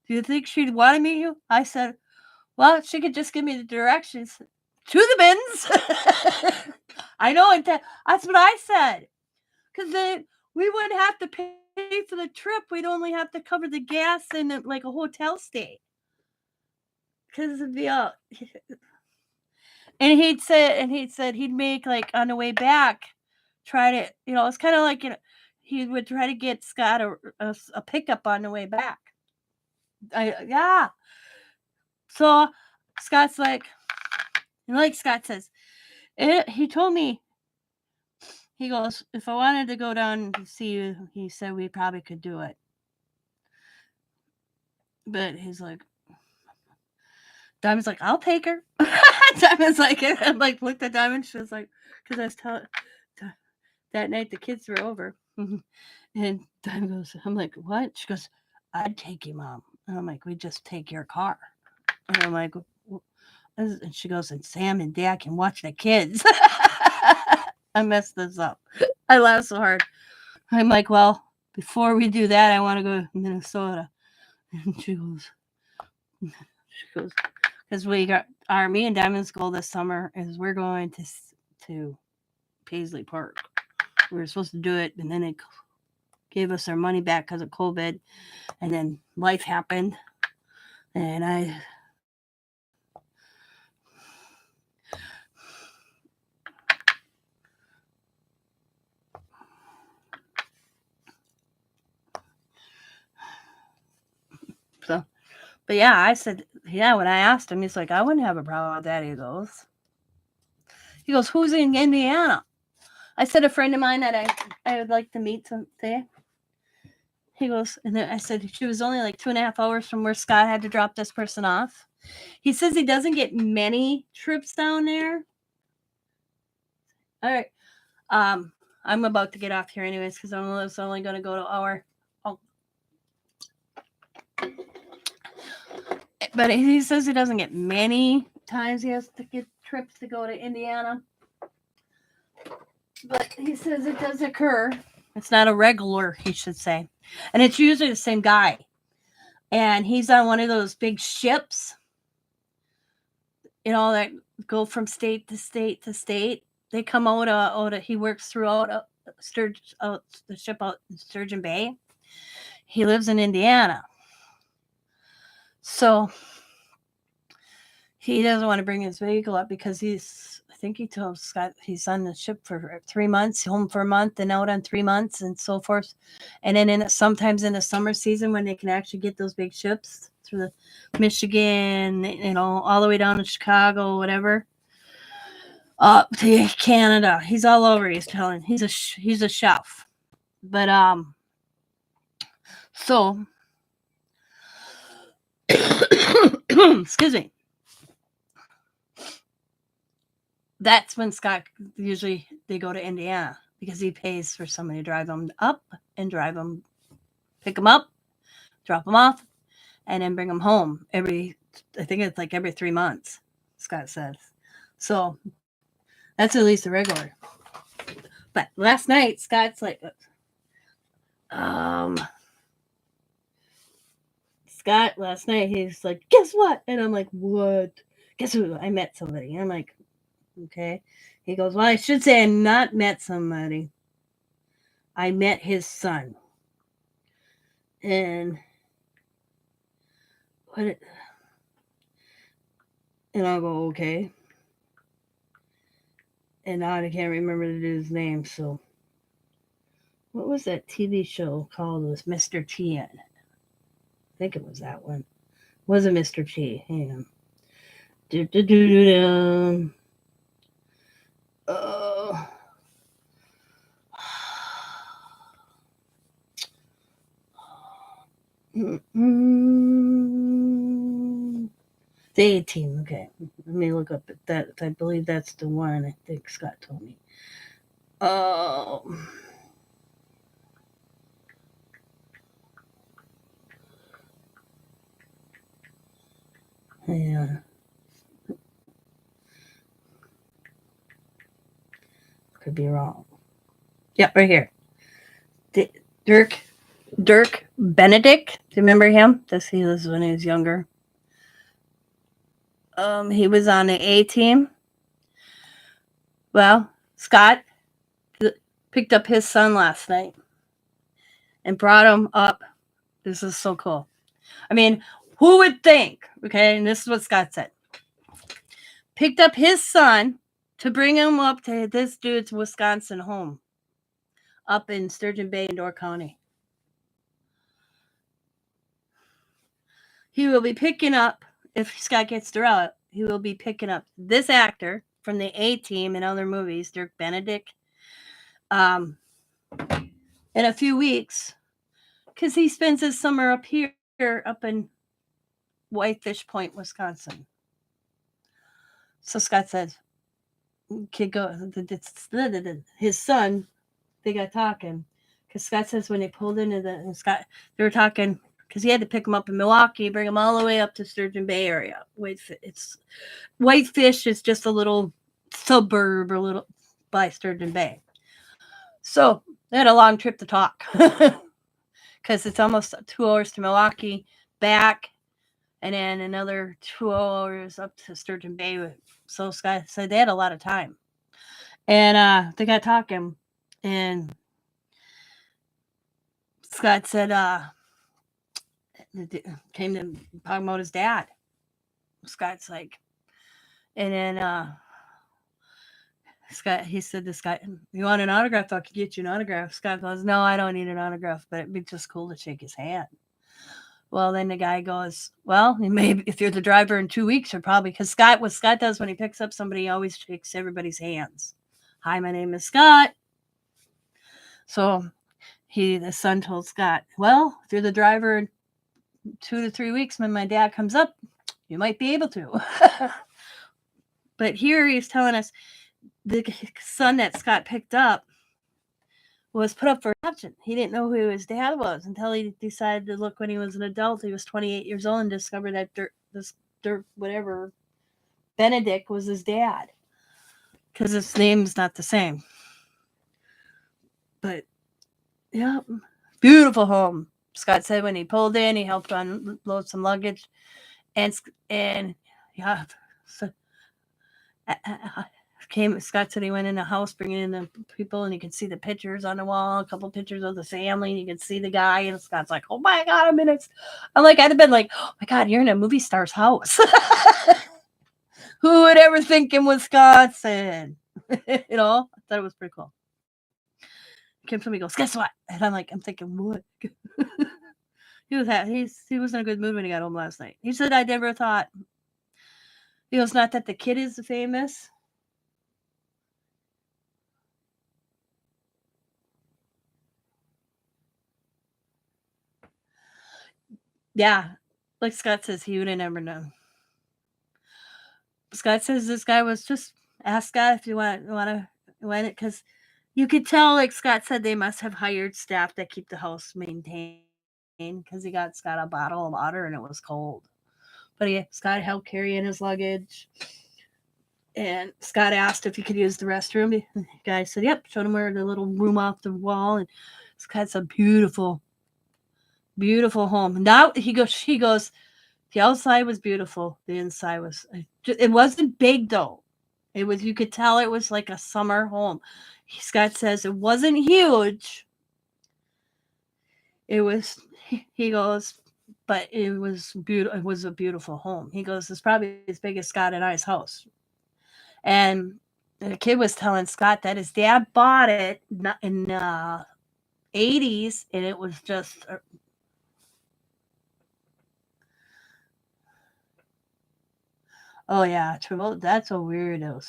do you think she'd want to meet you? I said, well, she could just give me the directions to the bins. I know, and that's what I said. Because then we wouldn't have to pay for the trip. We'd only have to cover the gas and like a hotel stay. Because it'd be all. And he'd said he'd make like on the way back, try to, it's kind of like, he would try to get Scott a pickup on the way back. Yeah. So Scott's like Scott says, he told me, he goes, if I wanted to go down to see you, he said we probably could do it. But he's like, Diamond's like, I'll take her. Diamond's like, I'm like, looked at Diamond. She was like, because I was telling, that night the kids were over. And Diamond goes, I'm like, what? She goes, I'd take you, Mom. And I'm like, we just take your car. And I'm like, and she goes, and Sam and Dad can watch the kids. I messed this up. I laughed so hard. I'm like, well, before we do that, I want to go to Minnesota. And she goes, because we got me and Diamond's goal this summer is we're going to Paisley Park. We were supposed to do it, and then it gave us our money back because of COVID, and then life happened, and so, but yeah, I said, yeah, when I asked him, he's like, I wouldn't have a problem with that. He goes, who's in Indiana? I said, a friend of mine that I would like to meet someday. He goes, and then I said, she was only like 2.5 hours from where Scott had to drop this person off. He says he doesn't get many trips down there. All right. I'm about to get off here anyways because I'm only going to go to our. But he says he doesn't get many times he has to get trips to go to Indiana. But he says it does occur. It's not a regular, he should say. And it's usually the same guy. And he's on one of those big ships, that go from state to state to state. They come out he works throughout the ship out in Sturgeon Bay. He lives in Indiana. So he doesn't want to bring his vehicle up because I think he told Scott he's on the ship for 3 months, home for a month, and out on 3 months, and so forth. And then sometimes in the summer season when they can actually get those big ships through the Michigan, all the way down to Chicago, whatever, up to Canada. He's all over. He's telling. He's a chef. But so excuse me. That's when Scott usually they go to Indiana because he pays for somebody to drive them up and pick them up, drop them off, and then bring them home I think it's like every 3 months, Scott says. So that's at least a regular. But last night, Scott's like, Scott last night, he's like, guess what? And I'm like, what? Guess who? I met somebody. And I'm like, okay. He goes, well, I should say I not met somebody. I met his son. And and I'll go, okay. And now I can't remember the dude's name. So what was that TV show called with Mr. T in it? I think it was that one. Was it Mr. T? Hang on. The 18. Okay. Let me look up at that. I believe that's the one I think Scott told me. Yeah. Could be wrong. Yep, right here. Dirk Dirk Benedict. Do you remember him? He was when he was younger. He was on the A team. Well, Scott picked up his son last night and brought him up. This is so cool. I mean, who would think? Okay, and this is what Scott said. Picked up his son to bring him up to this dude's Wisconsin home up in Sturgeon Bay in Door County. He will be picking up, if Scott gets through it, he will be picking up this actor from the A Team and other movies, Dirk Benedict, in a few weeks, because he spends his summer up here, up in Whitefish Point, Wisconsin. So Scott says, kid go, his son, they got talking. Because Scott says when they pulled into they were talking, because he had to pick him up in Milwaukee, bring him all the way up to Sturgeon Bay area. Whitefish is just a little suburb or little by Sturgeon Bay. So they had a long trip to talk because it's almost 2 hours to Milwaukee back, and then another 2 hours up to Sturgeon Bay. So Scott said they had a lot of time, and they got talking, and Scott said came to talking about his dad. Scott's like, and then Scott, he said to Scott, you want an autograph? I could get you an autograph. Scott goes, no, I don't need an autograph, but it'd be just cool to shake his hand. Well, then the guy goes, well, maybe if you're the driver in 2 weeks, you're probably, because what Scott does when he picks up somebody, he always shakes everybody's hands. Hi, my name is Scott. So the son told Scott, well, if you're the driver in 2 to 3 weeks, when my dad comes up, you might be able to. But here he's telling us the son that Scott picked up was put up for adoption. He didn't know who his dad was until he decided to look when he was an adult. He was 28 years old and discovered that Dirk, whatever, Benedict was his dad. Because his name's not the same. But, yeah, beautiful home. Scott said when he pulled in, he helped unload some luggage. And yeah, so Scott said he went in the house bringing in the people, and you could see the pictures on the wall, a couple pictures of the family, and you could see the guy, and Scott's like, oh my God, I'd have been like, oh my God, you're in a movie star's house. Who would ever think in Wisconsin? I thought it was pretty cool. Came to me, goes, guess what? And I'm thinking, what? He was in a good mood when he got home last night. He said, I never thought. He goes, not that the kid is famous. Yeah, like Scott says, he would have never known. Scott says this guy was just ask Scott if you want it, because you could tell, like Scott said, they must have hired staff that keep the house maintained, because he got Scott a bottle of water and it was cold. But Scott helped carry in his luggage. And Scott asked if he could use the restroom. The guy said, yep, showed him where the little room off the wall. And Scott's a beautiful, beautiful home. Now he goes, the outside was beautiful. The inside it wasn't big though. You could tell it was like a summer home. Scott says it wasn't huge. He goes, but it was beautiful. It was a beautiful home. He goes, it's probably as big as Scott and I's house. And the kid was telling Scott that his dad bought it in the 80s, and it was just oh yeah, that's a weirdos.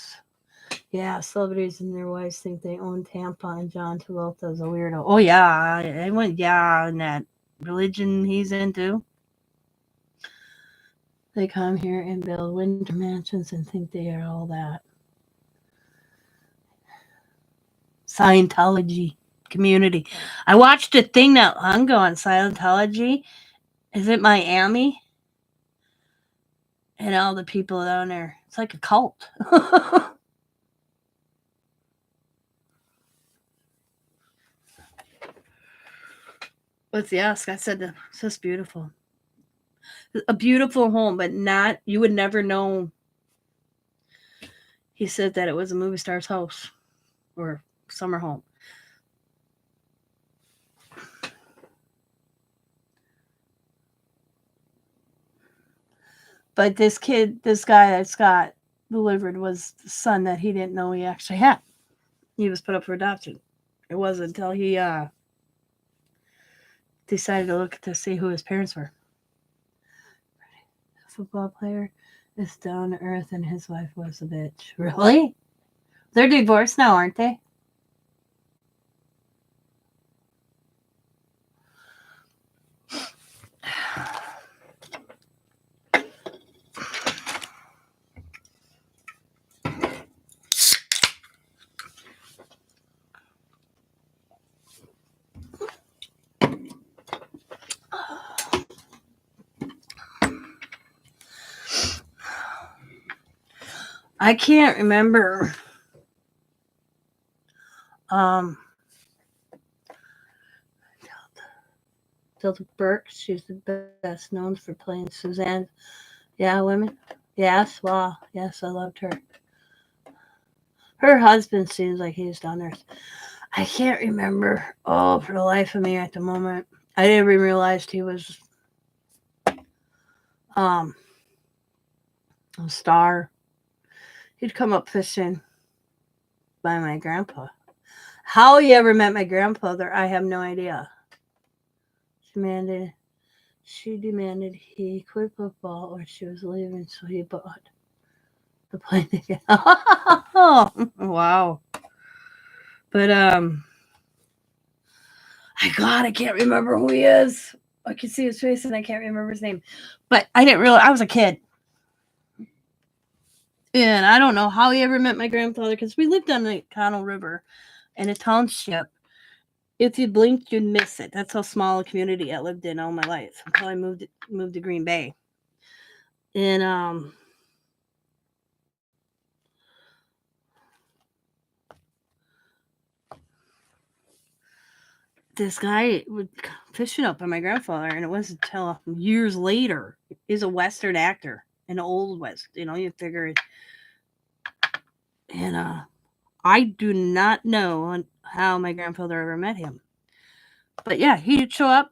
Yeah, celebrities and their wives think they own Tampa, and John Travolta's a weirdo. Oh yeah, and that religion he's into. They come here and build winter mansions and think they are all that. Scientology community. I watched a thing not long ago on Scientology. Is it Miami? And all the people down there. It's like a cult. What's the ask? I said it's just beautiful. A beautiful home, but not, you would never know. He said that it was a movie star's house or summer home. But this guy that Scott delivered was the son that he didn't know he actually had. He was put up for adoption. It wasn't until he decided to look to see who his parents were. Football player is down to earth and his wife was a bitch. Really? They're divorced now, aren't they? I can't remember. Um, Tilda Burke, she's the best known for playing Suzanne. Yeah, women. Yes, wow. Yes, I loved her. Her husband seems like he's down there. I can't remember. Oh, for the life of me at the moment. I didn't even realize he was um a star. He'd come up fishing by my grandpa. How he ever met my grandfather, I have no idea. Demanded She demanded he quit football or she was leaving, so he bought the plane ticket. Oh, wow. But I can't remember who he is. I can see his face and I can't remember his name. But I didn't realize I was a kid. And I don't know how he ever met my grandfather because we lived on the Connell River in a township. If you blinked, you'd miss it. That's how small a community I lived in all my life until I moved to Green Bay. And this guy would fishing up by my grandfather, and it wasn't until years later. He's a Western actor, an old West. You figure it. And I do not know how my grandfather ever met him. But yeah, he'd show up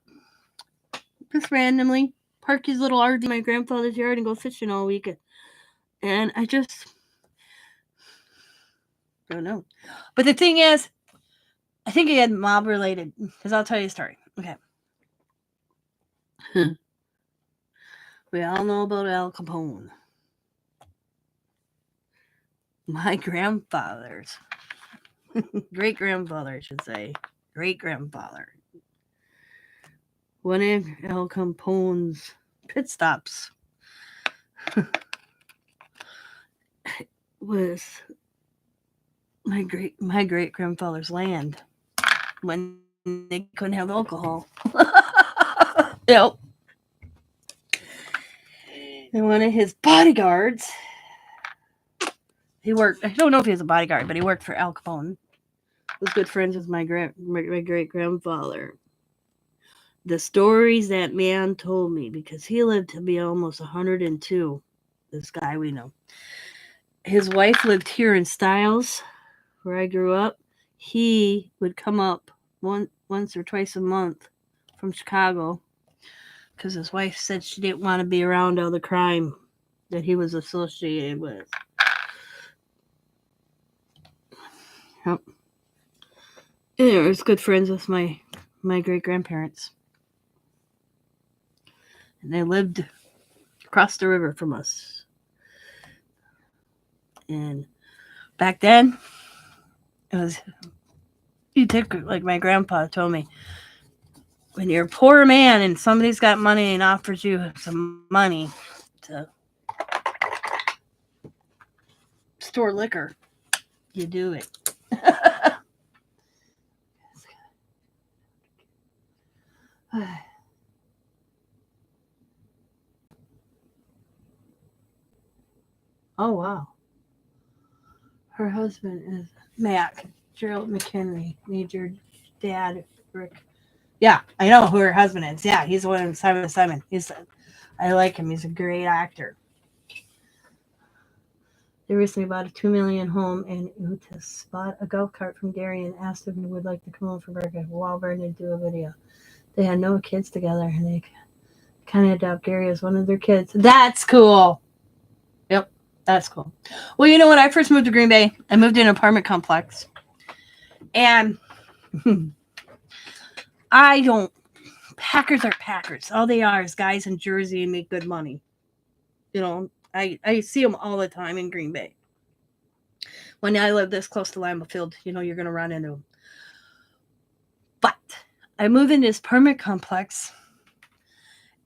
just randomly, park his little RV in my grandfather's yard, and go fishing all weekend. And I just don't know. But the thing is, I think he had mob related. Because I'll tell you a story. Okay. We all know about Al Capone. My grandfather's great grandfather, I should say, great grandfather. One of Al Capone's pit stops was my great grandfather's land when they couldn't have alcohol. Yep. And one of his bodyguards, he worked. I don't know if he was a bodyguard, but he worked for Al Capone. Was good friends with my great grandfather. The stories that man told me, because he lived to be almost 102. This guy we know. His wife lived here in Stiles, where I grew up. He would come up once or twice a month from Chicago because his wife said she didn't want to be around all the crime that he was associated with. Yep. And he was good friends with my great grandparents. And they lived across the river from us. And back then, it was, you took, like my grandpa told me, when you're a poor man and somebody's got money and offers you some money to store liquor, you do it. Oh, wow. Her husband is Mac, Gerald McHenry, Major Dad Rick Yeah, I know who her husband is. Yeah, he's the one in Simon. I like him. He's a great actor. They recently bought a $2 million home in Utis. Bought a golf cart from Gary and asked if he would like to come home for birthday. Wahlberg to do a video. They had no kids together, and they kind of adopt Gary as one of their kids. That's cool. Yep, that's cool. Well, when I first moved to Green Bay, I moved in an apartment complex, and I don't. Packers are Packers. All they are is guys in Jersey and make good money. I see them all the time in Green Bay. When I live this close to Lambeau Field, you're going to run into them. But I moved in this apartment complex,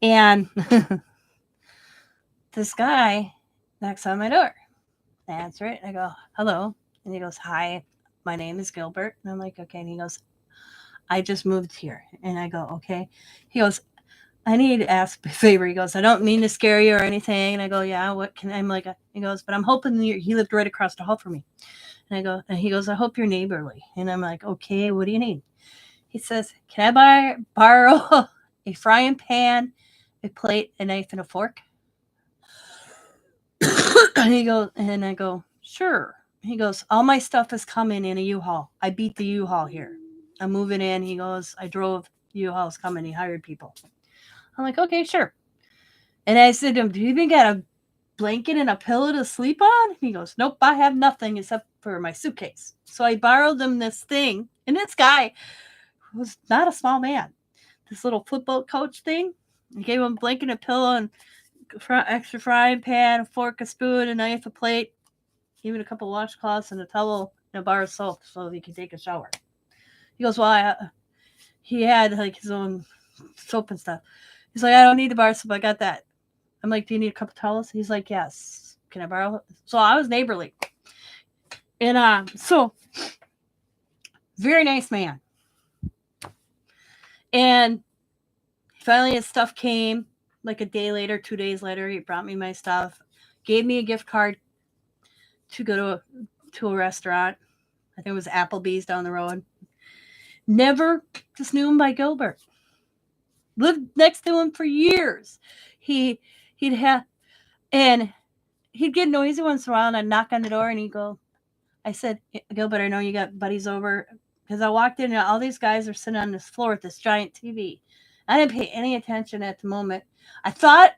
and this guy knocks on my door. I answer it, and I go, hello. And he goes, hi, my name is Gilbert. And I'm like, okay. And he goes, I just moved here. And I go, okay. He goes, I need to ask a favor. He goes, I don't mean to scare you or anything. And I go, yeah, what can I'm like, he goes, but I'm hoping he lived right across the hall from me. And he goes, I hope you're neighborly. And I'm like, okay, what do you need? He says, can I borrow a frying pan, a plate, a knife, and a fork? And I go, sure. He goes, all my stuff is coming in a U-Haul. I beat the U-Haul here. I'm moving in. He goes, I drove U-Haul's coming. He hired people. I'm like, okay, sure. And I said to him, do you even got a blanket and a pillow to sleep on? He goes, nope, I have nothing except for my suitcase. So I borrowed him this thing. And this guy was not a small man. This little football coach thing. I gave him a blanket, a pillow, and extra frying pan, a fork, a spoon, a knife, a plate, even a couple of washcloths and a towel and a bar of soap so he could take a shower. He goes, well, he had like his own soap and stuff. He's like, I don't need the bar soap. I got that. I'm like, do you need a couple of towels? He's like, yes. Can I borrow? So I was neighborly. And so very nice man. And finally his stuff came like a day later, 2 days later. He brought me my stuff, gave me a gift card to go to a restaurant. I think it was Applebee's down the road. Never just knew him by Gilbert. Lived next to him for years. He'd get noisy once in a while, and I'd knock on the door, and he'd go, I said, Gilbert, I know you got buddies over. Because I walked in, and all these guys are sitting on this floor with this giant TV. I didn't pay any attention at the moment. I thought,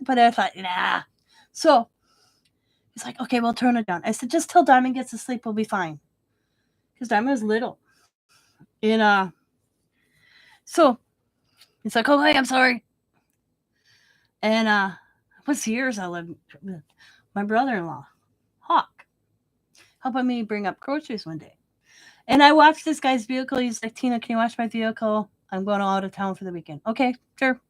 nah. So he's like, okay, we'll turn it down. I said, just till Diamond gets to sleep, we'll be fine. Because Diamond was little. And so he's like, oh, hey, I'm sorry. And it was years I lived with my brother-in-law, Hawk, helping me bring up groceries one day. And I watched this guy's vehicle. He's like, Tina, can you watch my vehicle? I'm going out of town for the weekend. Okay, sure.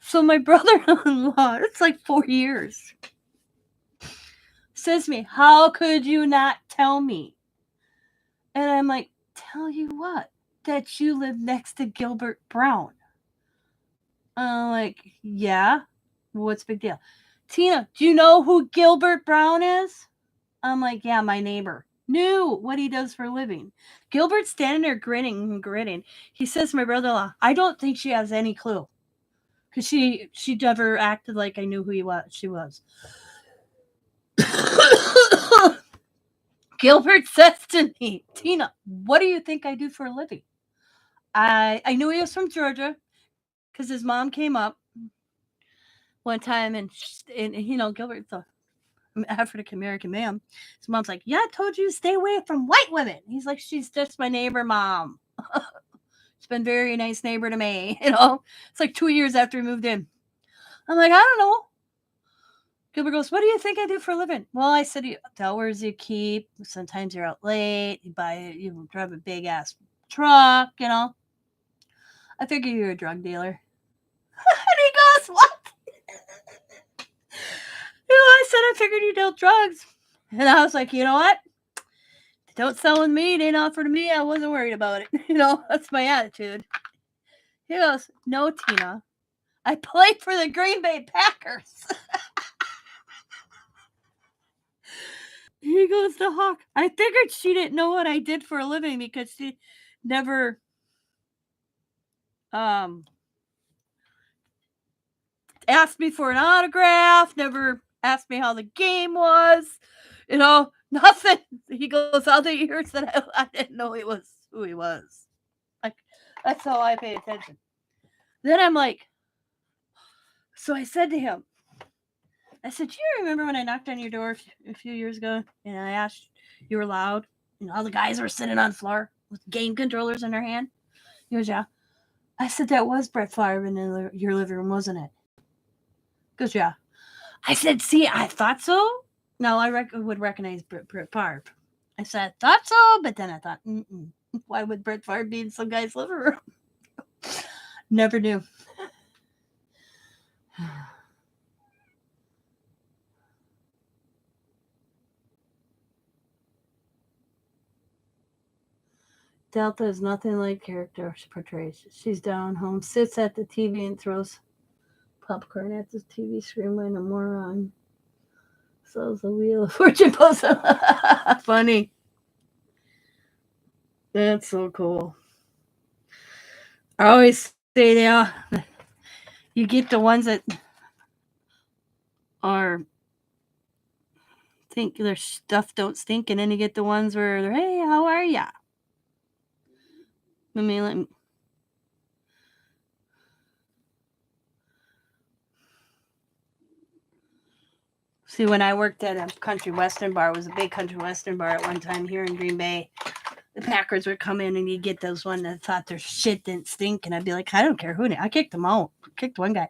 So my brother-in-law, it's like 4 years, says to me, how could you not tell me? And I'm like, tell you what? That you live next to Gilbert Brown. I'm like, yeah. What's the big deal? Tina, do you know who Gilbert Brown is? I'm like, yeah, my neighbor. Knew what he does for a living. Gilbert's standing there grinning. He says to my brother-in-law, I don't think she has any clue. Because she never acted like I knew who she was. Gilbert says to me, Tina, what do you think I do for a living? I knew he was from Georgia because his mom came up one time, and Gilbert's an African American man. His mom's like, yeah, I told you to stay away from white women. He's like, she's just my neighbor, Mom. She's been a very nice neighbor to me. It's like 2 years after we moved in. I'm like, I don't know. Gilbert goes, what do you think I do for a living? Well, I said, hours you keep. Sometimes you're out late. You drive a big ass truck, I figure you're a drug dealer. And he goes, what? I said, I figured you dealt drugs. And I was like, you know what? They don't sell with me. They didn't offer to me. I wasn't worried about it. That's my attitude. He goes, no, Tina. I play for the Green Bay Packers. He goes to Hawk. I figured she didn't know what I did for a living because she never asked me for an autograph, never asked me how the game was, nothing. He goes, all the years that I didn't know who he was. Like, that's how I pay attention. Then I'm like, so I said to him, do you remember when I knocked on your door a few years ago and I asked you were loud and all the guys were sitting on the floor with game controllers in their hand? He goes, yeah. I said, that was Brett Favre in your living room, wasn't it? He goes, yeah. I said, see, I thought so. No, I would recognize Brett Favre. I said, I thought so, but then I thought, why would Brett Favre be in some guy's living room? Never knew. Delta is nothing like character she portrays. She's down home, sits at the TV and throws popcorn at the TV screen when a moron sells the Wheel of Fortune puzzle. Funny. That's so cool. I always say you get the ones that are think their stuff don't stink, and then you get the ones where they're, hey, how are ya? Let me see, when I worked at a country western bar, it was a big country western bar at one time here in Green Bay. The Packers would come in and you'd get those ones that thought their shit didn't stink, and I'd be like, I don't care who. I kicked them out. I kicked one guy.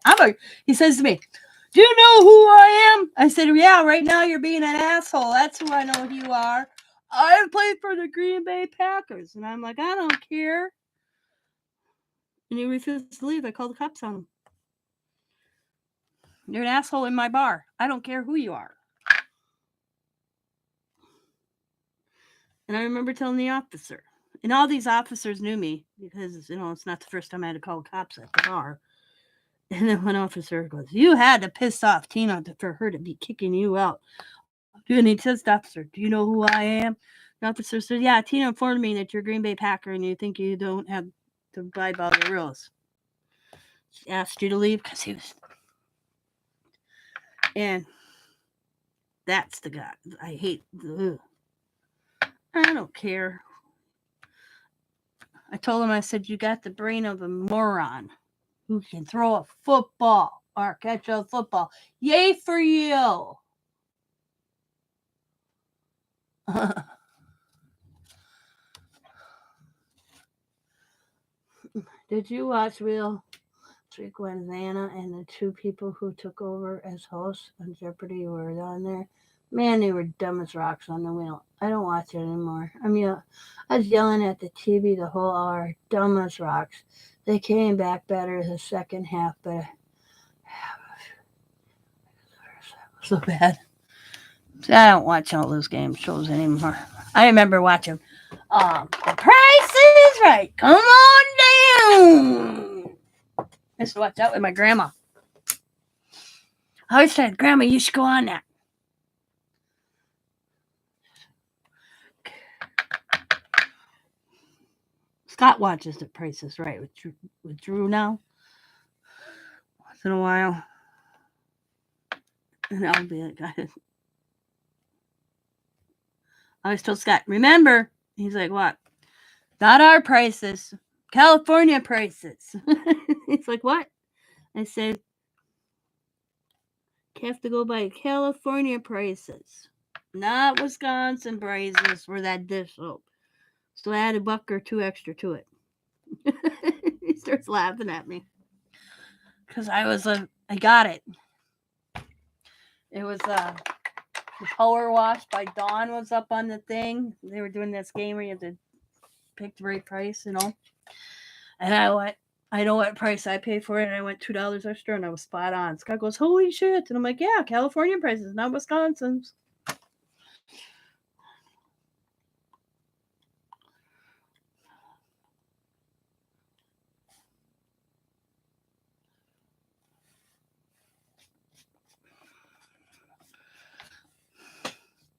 He says to me, do you know who I am? I said, yeah, right now you're being an asshole. That's who I know you are. I played for the Green Bay Packers. And I'm like, I don't care. And he refused to leave. I called the cops on him. You're an asshole in my bar. I don't care who you are. And I remember telling the officer. And all these officers knew me because, it's not the first time I had to call the cops at the bar. And then one officer goes, you had to piss off Tina for her to be kicking you out. And he says to the officer, do you know who I am? The officer said, yeah, Tina informed me that you're a Green Bay Packer and you think you don't have to abide by the rules. She asked you to leave because he was... And that's the guy I hate. I don't care. I told him, I said, you got the brain of a moron who can throw a football or catch a football. Yay for you. Did you watch Real Frequenzana and the two people who took over as hosts on Jeopardy were on there? Man, they were dumb as rocks on the wheel. I don't watch it anymore. I was yelling at the TV the whole hour, dumb as rocks. They came back better the second half, but so bad. See, I don't watch all those game shows anymore. I remember watching The Price is Right. Come on down. I used to watch that with my grandma. I always said, Grandma, you should go on that. Scott watches The Price is Right with Drew now. Once in a while. And I'll be like, I always told Scott, remember, he's like, what? Not our prices, California prices. He's like, what? I said, you have to go by California prices, not Wisconsin prices for that dish soap. So add $1 or $2 extra to it. He starts laughing at me because I got it. It was the Power Wash by Dawn was up on the thing. They were doing this game where you had to pick the right price, And I went, I know what price I paid for it, and I went $2 extra, and I was spot on. Scott goes, holy shit. And I'm like, yeah, California prices, not Wisconsin's.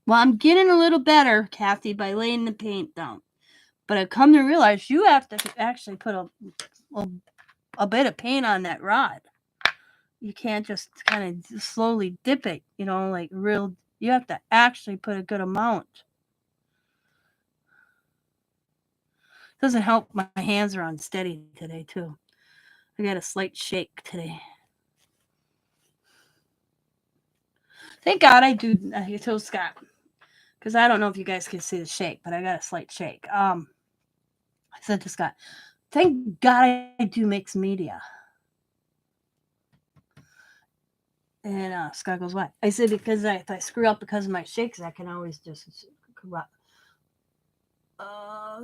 Well, I'm getting a little better, Kathy, by laying the paint down. But I've come to realize you have to actually put a a bit of paint on that rod. You can't just kind of slowly dip it, like real. You have to actually put a good amount. Doesn't help my hands are unsteady today, too. I got a slight shake today. Thank God I told Scott, because I don't know if you guys can see the shake, but I got a slight shake. I said to Scott, thank God I do Mixmedia. And Scott goes, what? I said, because if I screw up because of my shakes, I can always just corrupt.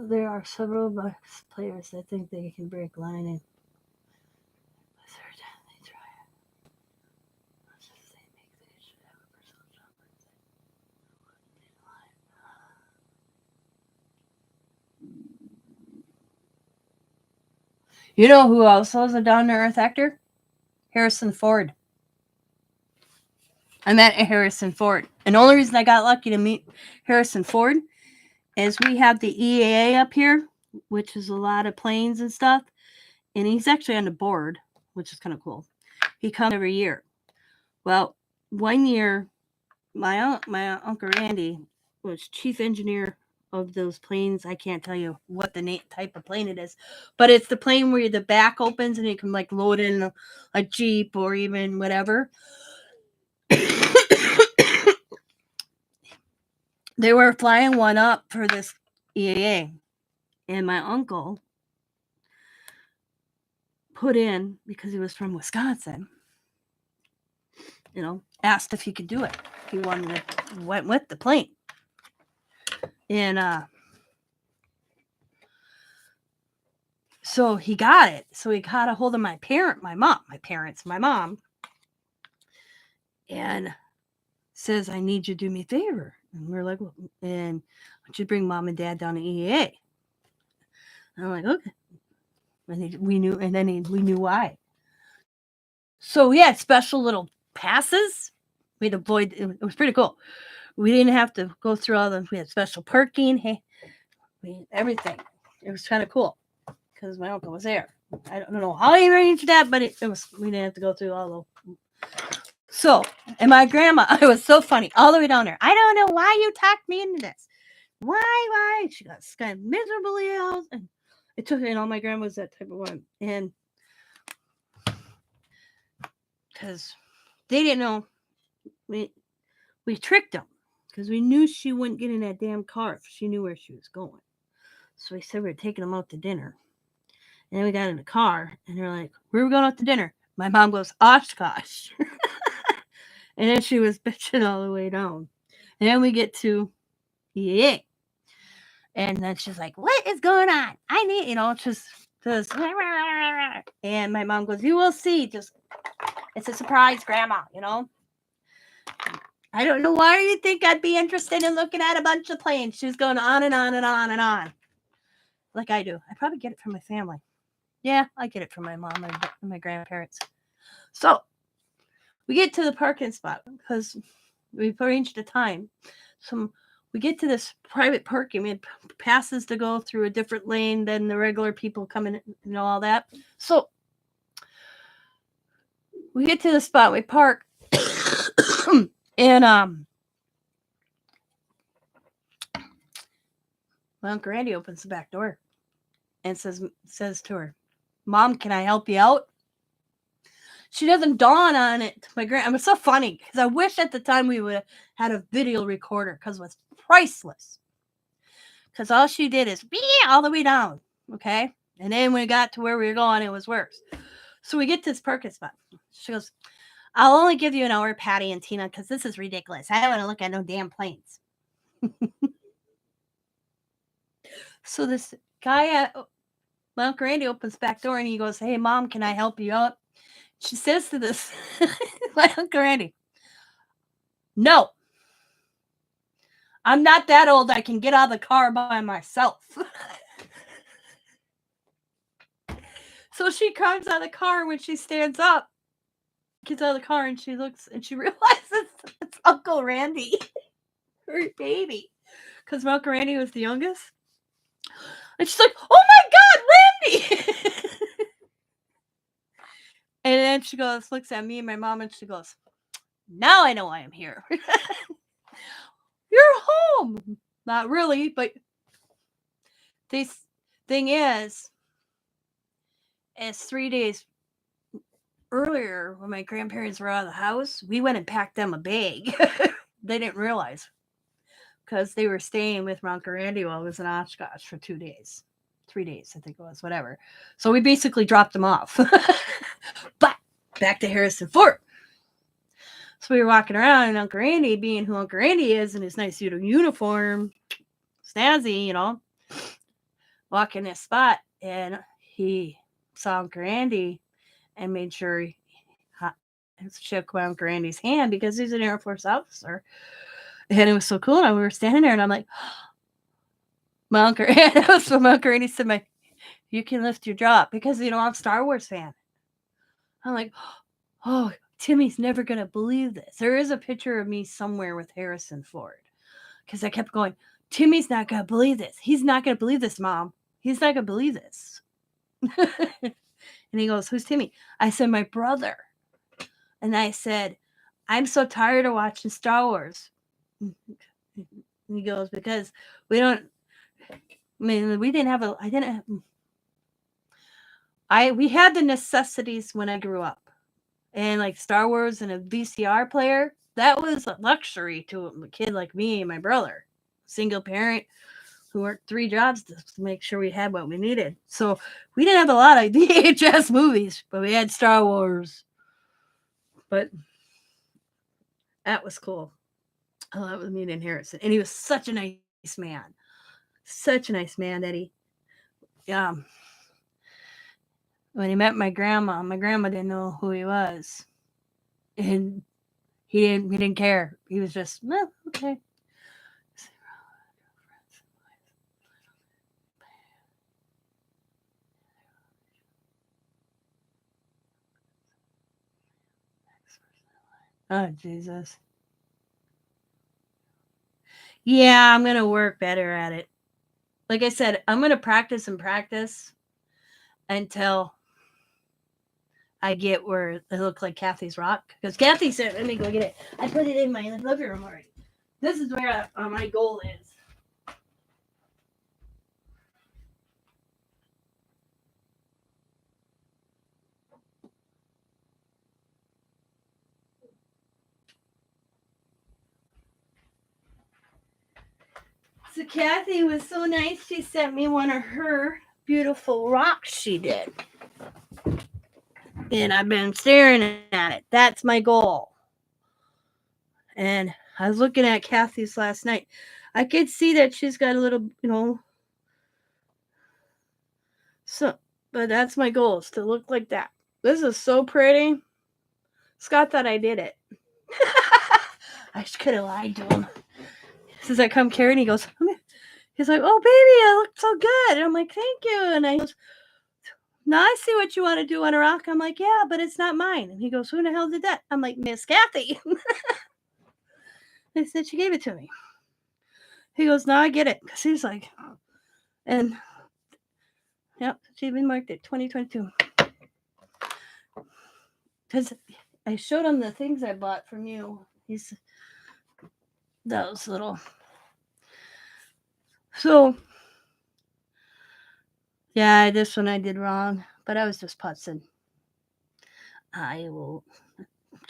There are several box players that think they can break line and the third time they try it. Let's just say maybe they should have a personal jumper. You know who also is a down-to-earth actor? Harrison Ford. I met Harrison Ford. And the only reason I got lucky to meet Harrison Ford is we have the EAA up here, which is a lot of planes and stuff. And he's actually on the board, which is kind of cool. He comes every year. Well, one year, my Uncle Randy was chief engineer of those planes. I can't tell you what the type of plane it is, but it's the plane where the back opens and you can like load in a Jeep or even whatever. They were flying one up for this EAA, and my uncle put in, because he was from Wisconsin, asked if he could do it. He went with the plane. And so he got it. So he got a hold of my mom, and says, I need you to do me a favor. And we're like, and why don't you bring mom and dad down to EAA? And I'm like, okay. And we knew why. So we had special little passes. We deployed. It was pretty cool. We didn't have to go through all them. We had special parking. Hey, everything. It was kind of cool because my uncle was there. I don't know how he arranged that, but it was. We didn't have to go through all the. So, and my grandma, it was so funny all the way down there. I don't know why you talked me into this. Why? She got kind of miserably ill, and it took. My grandma was that type of one, and because they didn't know, we tricked them because we knew she wouldn't get in that damn car if she knew where she was going. So we said we were taking them out to dinner. And then we got in the car, and they're like, where are we going out to dinner? My mom goes, Oshkosh. And then she was bitching all the way down. And then we get to EA. And then she's like, what is going on? I need, just, and my mom goes, you will see. Just, it's a surprise, Grandma, I don't know why you think I'd be interested in looking at a bunch of planes. She's going on and on and on and on. Like I do. I probably get it from my family. Yeah, I get it from my mom and my grandparents. So we get to the parking spot because we've arranged a time. So we get to this private parking. We had passes to go through a different lane than the regular people coming, all that. So we get to the spot. We park. And my Uncle Randy opens the back door and says to her, Mom, can I help you out? She doesn't dawn on it. My grand, it's so funny because I wish at the time we would have had a video recorder because it was priceless. Because all she did is all the way down, okay? And then when we got to where we were going, it was worse. So we get to this parking spot. She goes, I'll only give you an hour, Patty and Tina, because this is ridiculous. I don't want to look at no damn planes. So this guy, my Uncle Randy opens the back door and he goes, hey, Mom, can I help you out? She says to this, my Uncle Randy, no. I'm not that old. I can get out of the car by myself. So she comes out of the car. When she stands up, gets out of the car, and she looks and she realizes it's Uncle Randy, her baby, because my Uncle Randy was the youngest. And she's like, oh my God, Randy! she goes, looks at me and my mom, and she goes, now I know why I'm here. You're home. Not really, but this thing is 3 days earlier when my grandparents were out of the house, we went and packed them a bag. They didn't realize because they were staying with my Uncle Randy while I was in Oshkosh for 2 days. 3 days, I think it was, whatever. So we basically dropped them off. But back to Harrison Fort. So we were walking around, and Uncle Randy, being who Uncle Randy is in his nice uniform, snazzy, walking this spot, and he saw Uncle Randy and made sure he shook Uncle Randy's hand because he's an Air Force officer. And it was so cool. And we were standing there, and I'm like, my Uncle Randy said, you can lift your jaw because, I'm a Star Wars fan. I'm like, oh, Timmy's never going to believe this. There is a picture of me somewhere with Harrison Ford because I kept going, Timmy's not going to believe this. He's not going to believe this, Mom. He's not going to believe this. And he goes, who's Timmy? I said, my brother. And I said, I'm so tired of watching Star Wars. And he goes, because we had the necessities when I grew up. And like Star Wars and a VCR player, that was a luxury to a kid like me and my brother. Single parent who worked 3 jobs to make sure we had what we needed. So we didn't have a lot of VHS movies, but we had Star Wars. But that was cool. I love meeting Harrison. And he was such a nice man. Such a nice man, Eddie. Yeah. When he met my grandma didn't know who he was. And he didn't care. He was just, okay. Oh, Jesus. Yeah, I'm going to work better at it. Like I said, I'm going to practice until I get where they look like Kathy's rock. Because Kathy said, let me go get it. I put it in my living room already. This is where my goal is. So Kathy was so nice. She sent me one of her beautiful rocks she did. And I've been staring at it. That's my goal. And I was looking at Kathy's last night. I could see that she's got a little, so, but that's my goal, is to look like that. This is so pretty. Scott thought I did it. I could have lied to him. Says I come carrying, he's like, oh, baby, I look so good. And I'm like, thank you. And I goes, now I see what you want to do on a rock. I'm like, yeah, but it's not mine. And he goes, who the hell did that? I'm like, Miss Kathy. They said she gave it to me. He goes, now I get it. Because he's like, and yep, she even marked it 2022. Because I showed him the things I bought from you. Those little. So, yeah, this one I did wrong, but I was just putzing. So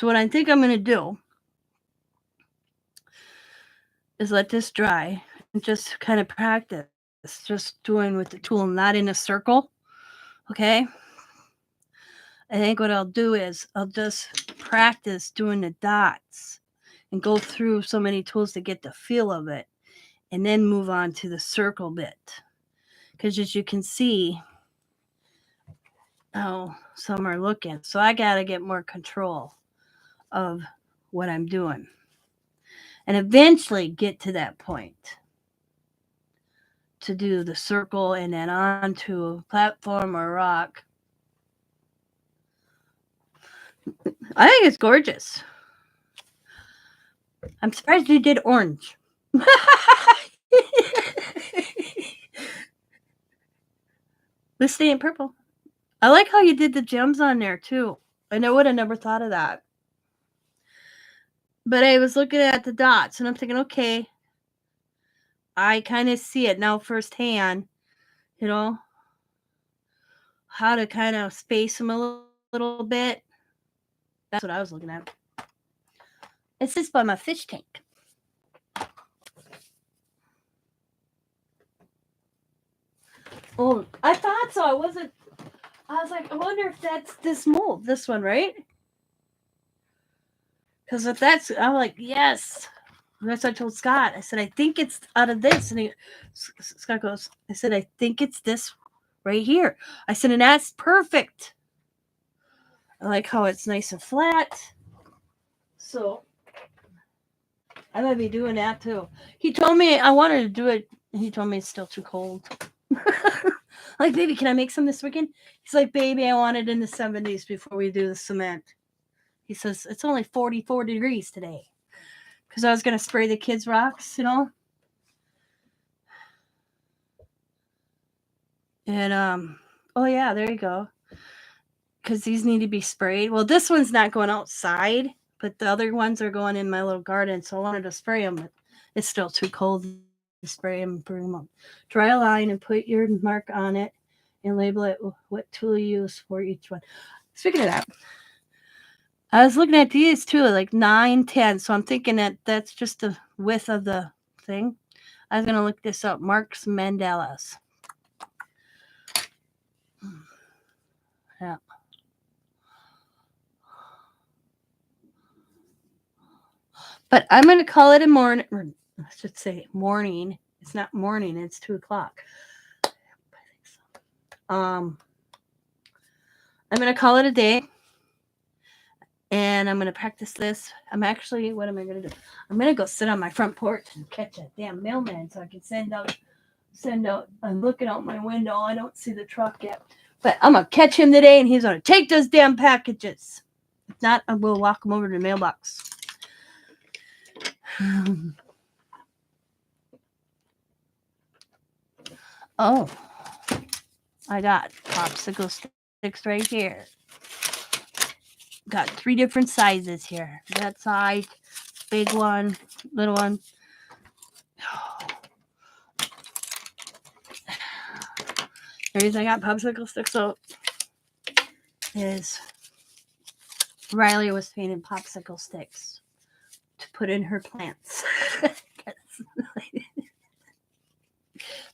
what I think I'm going to do is let this dry and just kind of practice, just doing with the tool, not in a circle. Okay. I think what I'll do is I'll just practice doing the dots and go through so many tools to get the feel of it, and then move on to the circle bit. Because as you can see, some are looking. So I got to get more control of what I'm doing. And eventually get to that point to do the circle and then onto a platform or rock. I think it's gorgeous. I'm surprised you did orange. Let's stay in purple. I like how you did the gems on there too. And I would have never thought of that. But I was looking at the dots and I'm thinking, okay, I kind of see it now firsthand, you know, how to kind of space them a little bit. That's what I was looking at. It sits by my fish tank. Oh, I thought so. I wasn't. I was like, I wonder if that's this mold, this one, right? Because if that's, I'm like, yes. That's what I told Scott. I said, I think it's out of this. And Scott goes, I said, I think it's this right here. I said, and that's perfect. I like how it's nice and flat. So I might be doing that too. He told me I wanted to do it. He told me it's still too cold. Like, baby, can I make some this weekend? He's like, baby, I want it in the 70s before we do the cement. He says, it's only 44 degrees today. Because I was going to spray the kids' rocks, you know? And, oh, yeah, there you go. Because these need to be sprayed. Well, this one's not going outside, but the other ones are going in my little garden. So I wanted to spray them, but it's still too cold to spray them and bring them up. Draw a line and put your mark on it and label it what tool you use for each one. Speaking of that, I was looking at these too, like 9, 10. So I'm thinking that that's just the width of the thing. I was going to look this up. Mark's Mandalas. Yeah. But I'm going to call it a morning, or I should say morning. It's not morning, it's 2:00. I'm going to call it a day. And I'm going to practice this. I'm actually, what am I going to do? I'm going to go sit on my front porch and catch a damn mailman so I can send out. I'm looking out my window. I don't see the truck yet. But I'm going to catch him today and he's going to take those damn packages. If not, I will walk him over to the mailbox. Oh, I got popsicle sticks right here. Got 3 different sizes here. That size, big one, little one. The reason I got popsicle sticks so is Riley was painting popsicle sticks to put in her plants.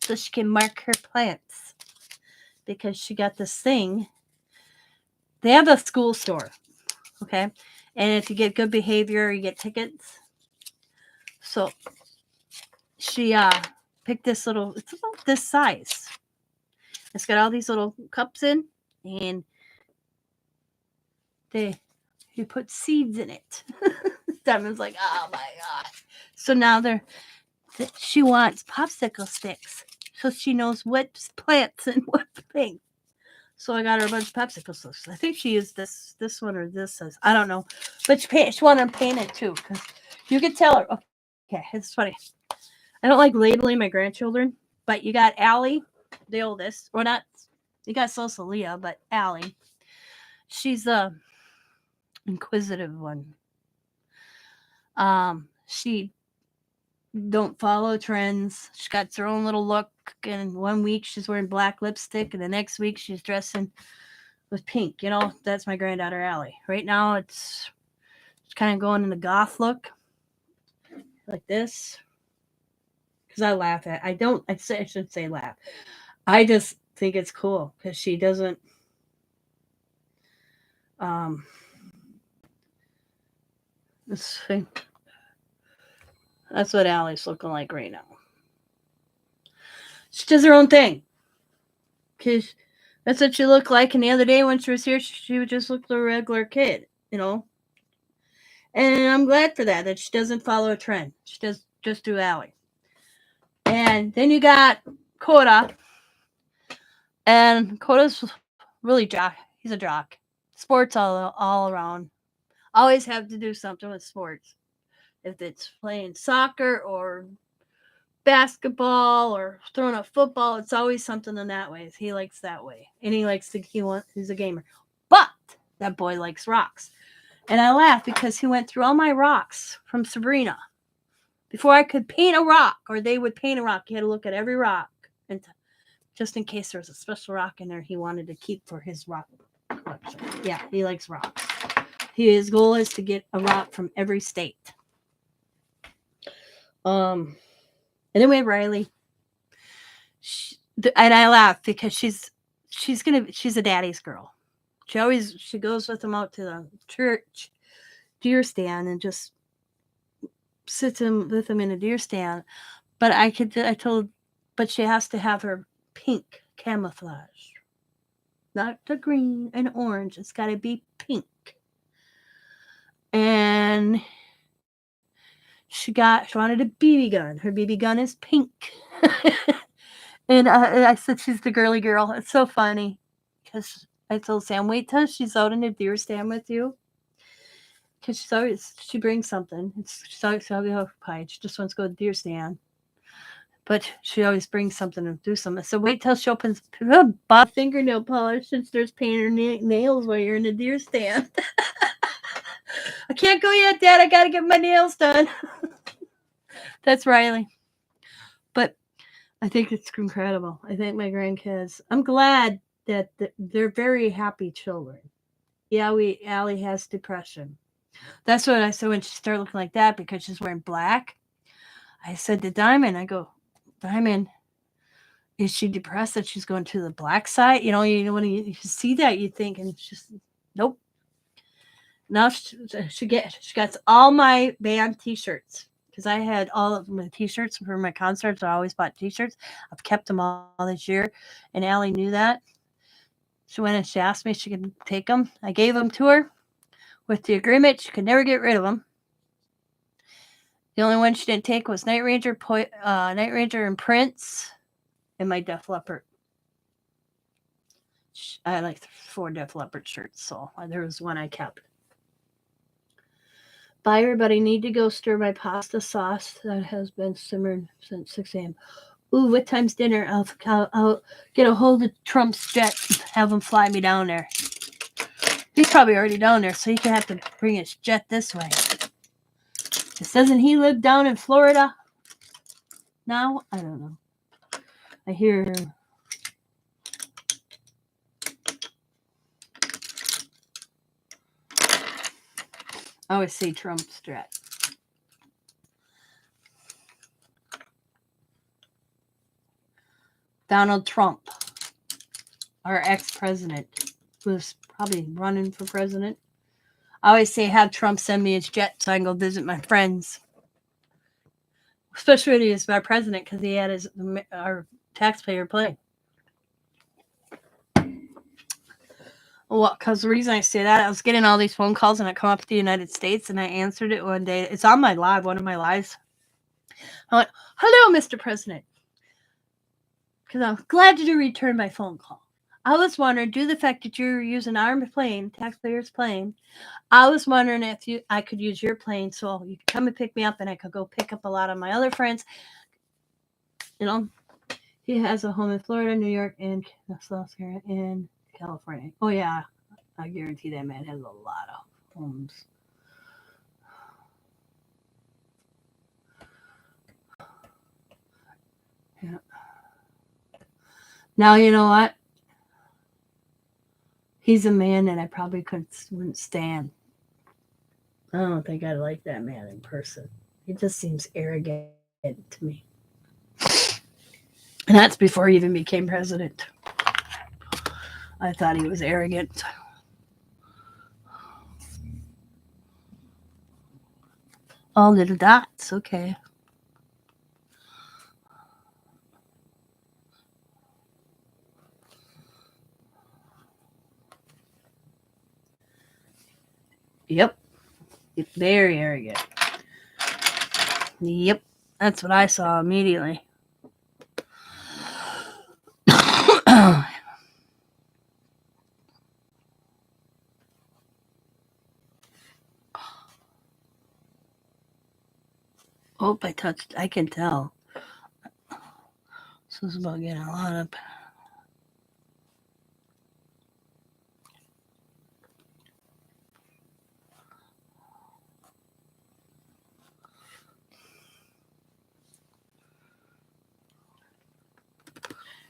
So she can mark her plants. Because she got this thing. They have a school store. Okay. And if you get good behavior, you get tickets. So she picked this little, it's about this size. It's got all these little cups in. And you put seeds in it. Devin's like, oh my God. So now she wants popsicle sticks. So she knows what plants and what things. So I got her a bunch of popsicle sticks. I think she used this one or this size. I don't know. But she wanted to paint it too. Because you could tell her. Okay, it's funny. I don't like labeling my grandchildren. But you got Allie, the oldest. Or not. You got Sosalia, but Allie. She's the inquisitive one. She don't follow trends. She got her own little look, and 1 week she's wearing black lipstick, and the next week she's dressing with pink. You know, that's my granddaughter Allie. Right now it's kind of going in the goth look, like this. Because I laugh at. I shouldn't say laugh. I just think it's cool because she doesn't. Let's see. That's what Allie's looking like right now. She does her own thing. Because that's what she looked like. And the other day when she was here, she would just look like a regular kid, you know. And I'm glad for that she doesn't follow a trend. She does just do Allie. And then you got Coda. And Coda's really jock. He's a jock. Sports all around. Always have to do something with sports. If it's playing soccer or basketball or throwing a football, it's always something in that way. He likes that way. And he's a gamer. But That boy likes rocks. And I laugh because he went through all my rocks from Sabrina. Before I could paint a rock, or they would paint a rock, you had to look at every rock. And just in case there was a special rock in there he wanted to keep for his rock collection. Yeah, he likes rocks. His goal is to get a rock from every state. And then we had Riley. And I laugh because she's a daddy's girl. She goes with him out to the church deer stand and just sits with him in a deer stand. But but she has to have her pink camouflage, not the green and orange. It's got to be pink. And she wanted a BB gun. Her BB gun is pink. And I said she's the girly girl. It's so funny because I told Sam, wait till she's out in a deer stand with you. Because she brings something. She's always occupied. She just wants to go to the deer stand. But she always brings something to do something. So wait till she opens a fingernail polish and starts painting her nails while you're in the deer stand. I can't go yet, Dad. I got to get my nails done. That's Riley. But I think it's incredible. I think my grandkids, I'm glad that they're very happy children. Yeah, Allie has depression. That's what I said when she started looking like that because she's wearing black. I said to Diamond, I go, Diamond, is she depressed that she's going to the black side? When you see that, you think, and it's just, nope. Now she gets all my band T-shirts because I had all of my T-shirts for my concerts. I always bought T-shirts. I've kept them all this year, and Allie knew that. She went and she asked me if she could take them. I gave them to her with the agreement she could never get rid of them. The only one she didn't take was Night Ranger and Prince, and my Def Leppard. I had like 4 Def Leppard shirts, so there was one I kept. Bye, everybody. Need to go stir my pasta sauce that has been simmering since 6 a.m. Ooh, what time's dinner? I'll get a hold of Trump's jet and have him fly me down there. He's probably already down there, so he can have to bring his jet this way. Doesn't he live down in Florida now? I don't know. I hear... I always say Trump's jet. Donald Trump, our ex-president, who's probably running for president. I always say have Trump send me his jet so I can go visit my friends. Especially when he was my president because he had our taxpayer plane. Well, because the reason I say that, I was getting all these phone calls and I come up to the United States and I answered it one day. It's on my live, one of my lives. I went, hello, Mr. President. Because I'm glad you return my phone call. I was wondering, due to the fact that you're using our plane, taxpayers' plane, I was wondering if I could use your plane so you could come and pick me up and I could go pick up a lot of my other friends. He has a home in Florida, New York, and South Carolina, and California. Oh, yeah. I guarantee that man has a lot of homes. Yeah. Now, you know what? He's a man that I probably wouldn't stand. I don't think I'd like that man in person. He just seems arrogant to me. And that's before he even became president. I thought he was arrogant. All little dots, okay. Yep. Very arrogant. Yep. That's what I saw immediately. Oh, I can tell. This is about getting a lot of...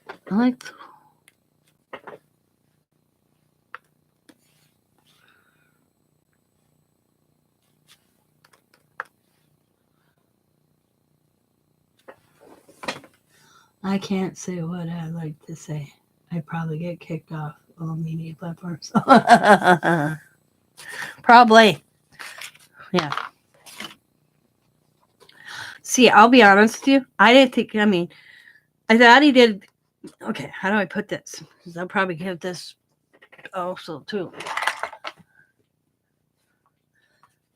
I like. I can't say what I like to say. I probably get kicked off all media platforms. Probably. Yeah. See, I'll be honest with you. I didn't think, I thought he did. Okay, how do I put this? Because I'll probably give this also, too.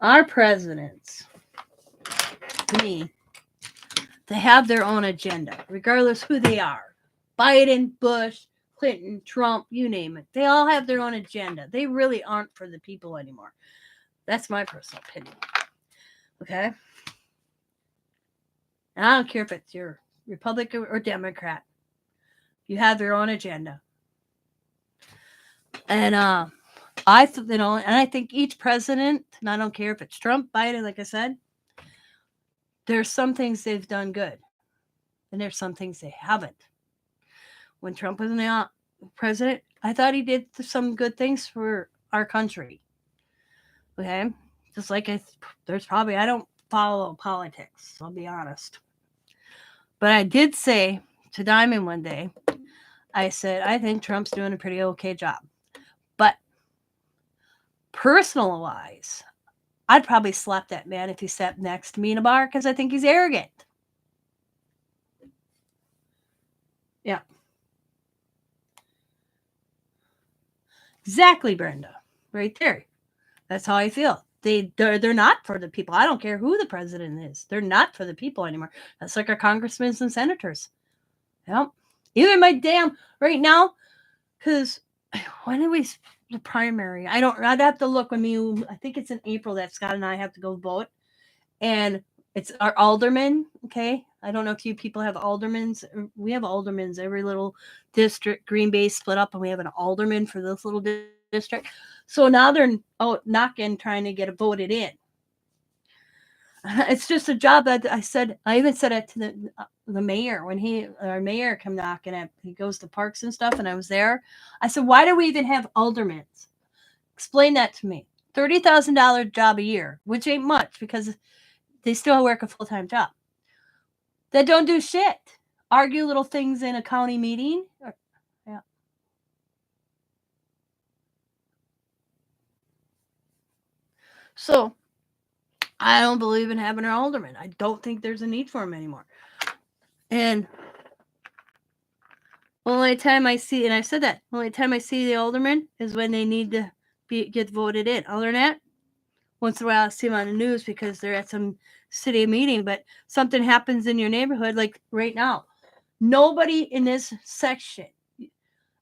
Our presidents, to me, they have their own agenda, regardless who they are. Biden, Bush, Clinton, Trump, you name it. They all have their own agenda. They really aren't for the people anymore. That's my personal opinion. Okay? And I don't care if it's your Republican or Democrat. You have their own agenda. And and I think each president, and I don't care if it's Trump, Biden, like I said, there's some things they've done good. And there's some things they haven't. When Trump was the president, I thought he did some good things for our country. Okay? Just like there's probably, I don't follow politics, I'll be honest. But I did say to Diamond one day, I said, I think Trump's doing a pretty okay job. But personal wise, I'd probably slap that man if he sat next to me in a bar because I think he's arrogant. Yeah. Exactly, Brenda. Right there. That's how I feel. They're not for the people. I don't care who the president is. They're not for the people anymore. That's like our congressmen and senators. Yep. Even my damn right now, because when do we the primary? I'd have to look when I think it's in April that Scott and I have to go vote. And it's our aldermen, okay? I don't know if you people have aldermans. We have aldermans. Every little district, Green Bay split up, and we have an alderman for this little district. So now they're out knocking, trying to get it voted in. It's just a job that I even said it to the mayor when our mayor come knocking at, he goes to parks and stuff, and I was there. I said, why do we even have aldermen? Explain that to me. $30,000 job a year, which ain't much because they still work a full-time job. That don't do shit. Argue little things in a county meeting. Yeah. So, I don't believe in having an alderman. I don't think there's a need for him anymore. And only time I see, and I said that, only time I see the alderman is when they need to get voted in. Other than that, once in a while I see them on the news because they're at some city meeting, but something happens in your neighborhood, like right now. Nobody in this section.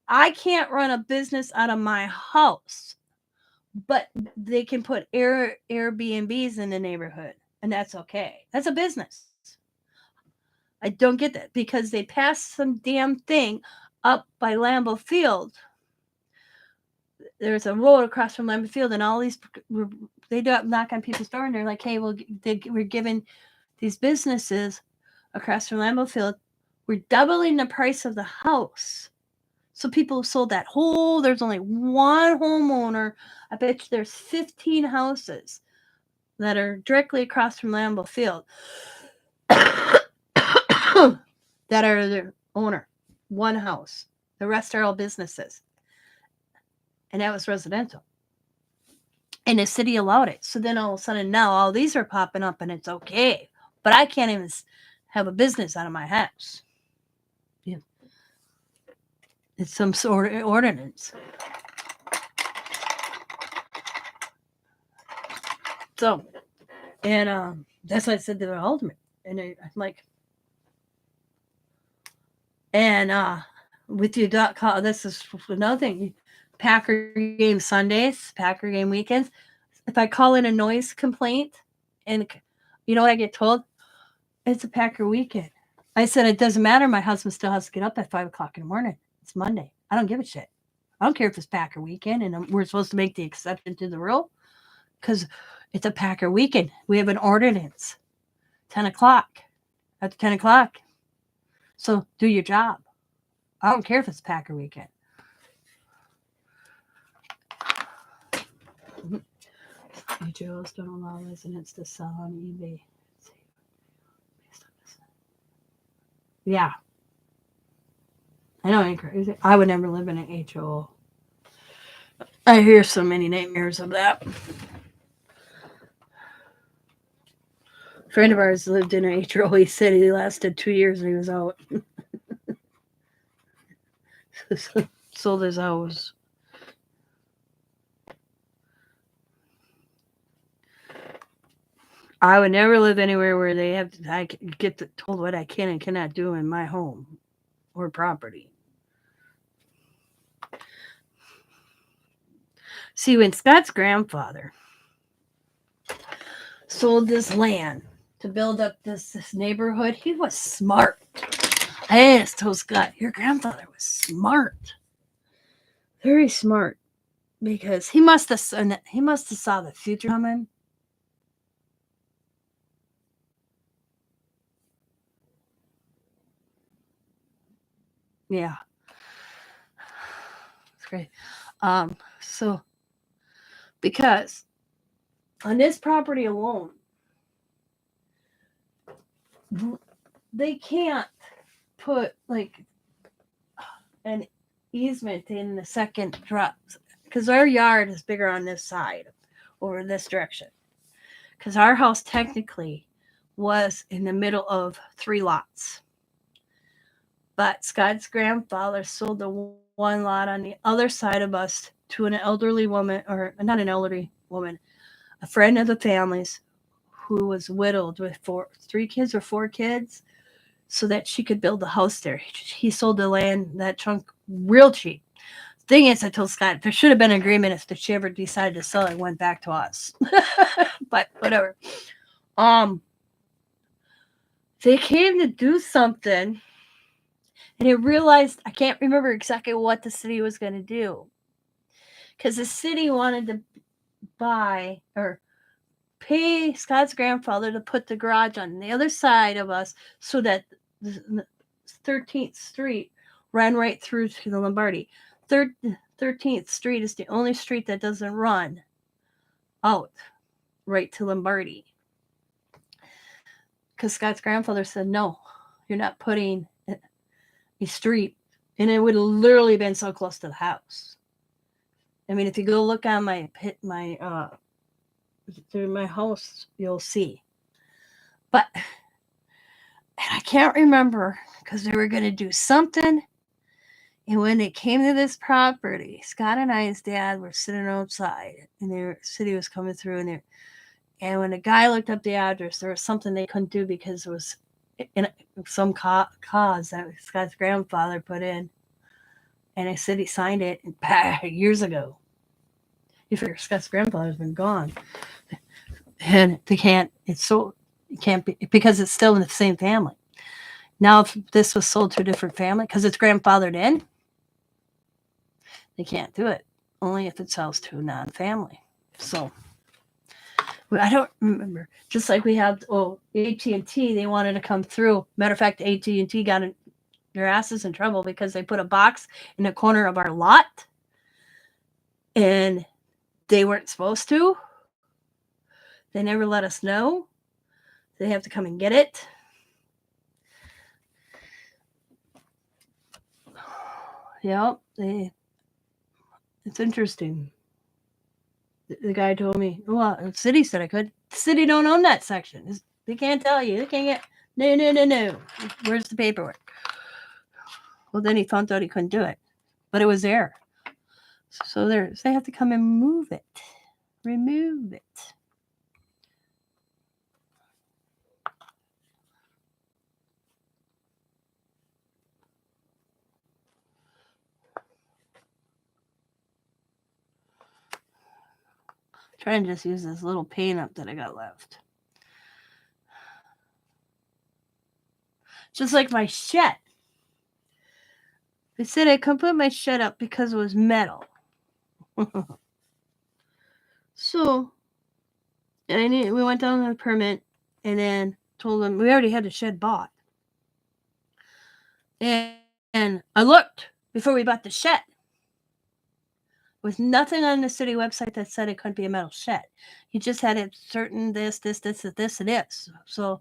I can't run a business out of my house, but they can put Airbnbs in the neighborhood, and that's okay. That's a business. I don't get that because they passed some damn thing up by Lambeau Field. There's a road across from Lambeau Field, and all these they do knock on people's door, and they're like, "Hey, we're giving these businesses across from Lambeau Field, we're doubling the price of the house." So people sold that whole. There's only one homeowner. I bet you there's 15 houses that are directly across from Lambeau Field that are their owner. One house. The rest are all businesses. And that was residential. And the city allowed it. So then all of a sudden now all these are popping up and it's okay. But I can't even have a business out of my house. Yeah. It's some sort of ordinance. So, and that's what I said to the alderman. And I'm like, and with your .com, this is another thing. Packer game Sundays, Packer game weekends. If I call in a noise complaint, and you know what I get told? It's a Packer weekend. I said it doesn't matter. My husband still has to get up at 5:00 in the morning. It's Monday. I don't give a shit. I don't care if it's Packer weekend and we're supposed to make the exception to the rule because it's a Packer weekend. We have an ordinance. 10 o'clock. After 10 o'clock. So do your job. I don't care if it's Packer weekend. HOs don't allow residents to sell on eBay. Yeah. I know, ain't crazy. I would never live in an HO. I hear so many nightmares of that. A friend of ours lived in an HO. He said he lasted 2 years and he was out. Sold his house. I would never live anywhere where they have to, I get told what I can and cannot do in my home or property. See, when Scott's grandfather sold this land to build up this neighborhood, he was smart. I asked told Scott, your grandfather was smart. Very smart. Because he must have saw the future coming. Yeah. It's great. So because on this property alone, they can't put like an easement in the second drop because our yard is bigger on this side over this direction. Because our house technically was in the middle of 3 lots. But Scott's grandfather sold the one lot on the other side of us to an elderly woman, or not an elderly woman, a friend of the family's who was widowed with 3 kids or 4 kids, so that she could build a house there. He sold the land, that chunk, real cheap. Thing is, I told Scott there should have been an agreement if she ever decided to sell it, went back to us. But whatever. They came to do something, and it realized I can't remember exactly what the city was going to do, because the city wanted to buy or pay Scott's grandfather to put the garage on the other side of us so that the 13th Street ran right through to the Lombardi. 13th Street is the only street that doesn't run out right to Lombardi. Because Scott's grandfather said, no, you're not putting a street. And it would have literally been so close to the house. I mean, if you go look on through my house, you'll see. But and I can't remember because they were going to do something. And when they came to this property, Scott and I, his dad, were sitting outside, and the city was coming through, and when the guy looked up the address, there was something they couldn't do because it was in some cause that Scott's grandfather put in, and the city signed it years ago. You figure Scott's grandfather's been gone, and they can't. It can't be because it's still in the same family. Now, if this was sold to a different family because it's grandfathered in, they can't do it. Only if it sells to a non-family. So I don't remember. Just like we have AT&T, they wanted to come through. Matter of fact, AT&T got their asses in trouble because they put a box in the corner of our lot, and they weren't supposed to. They never let us know. They have to come and get it. Yep, it's interesting. The guy told me, well, the city said I could. The city don't own that section. They can't tell you. They can't get, no. Where's the paperwork? Well, then he found out he couldn't do it. But it was there. So they have to come and move it. Remove it. Trying to just use this little paint up that I got left. Just like my shed. They said I couldn't put my shed up because it was metal. So, we went down to the permit and then told them we already had the shed bought. And I looked before we bought the shed. There was nothing on the city website that said it couldn't be a metal shed. You just had it certain this, and this. So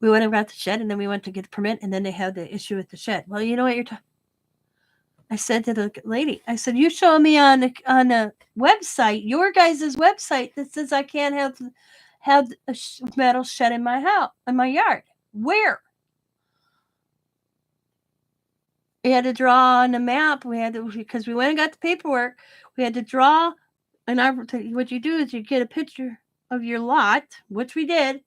we went and got the shed, and then we went to get the permit, and then they had the issue with the shed. Well, you know what you're talking. I said to the lady, I said, you show me on the website, your guys' website, that says I can't have a metal shed in my house, in my yard. Where? We had to draw on the map. Because we went and got the paperwork. We had to draw, and what you do is you get a picture of your lot, which we did,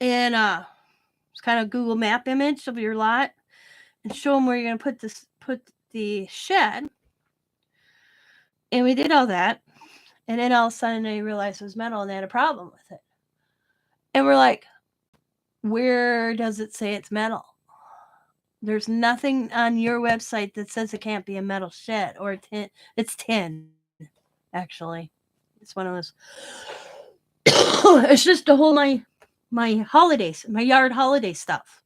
and it's kind of Google Map image of your lot, and show them where you're going to put the shed. And we did all that. And then all of a sudden they realized it was metal and they had a problem with it. And we're like, where does it say it's metal? There's nothing on your website that says it can't be a metal shed or tin. It's tin, actually. It's one of those. It's just to hold my holidays, my yard holiday stuff.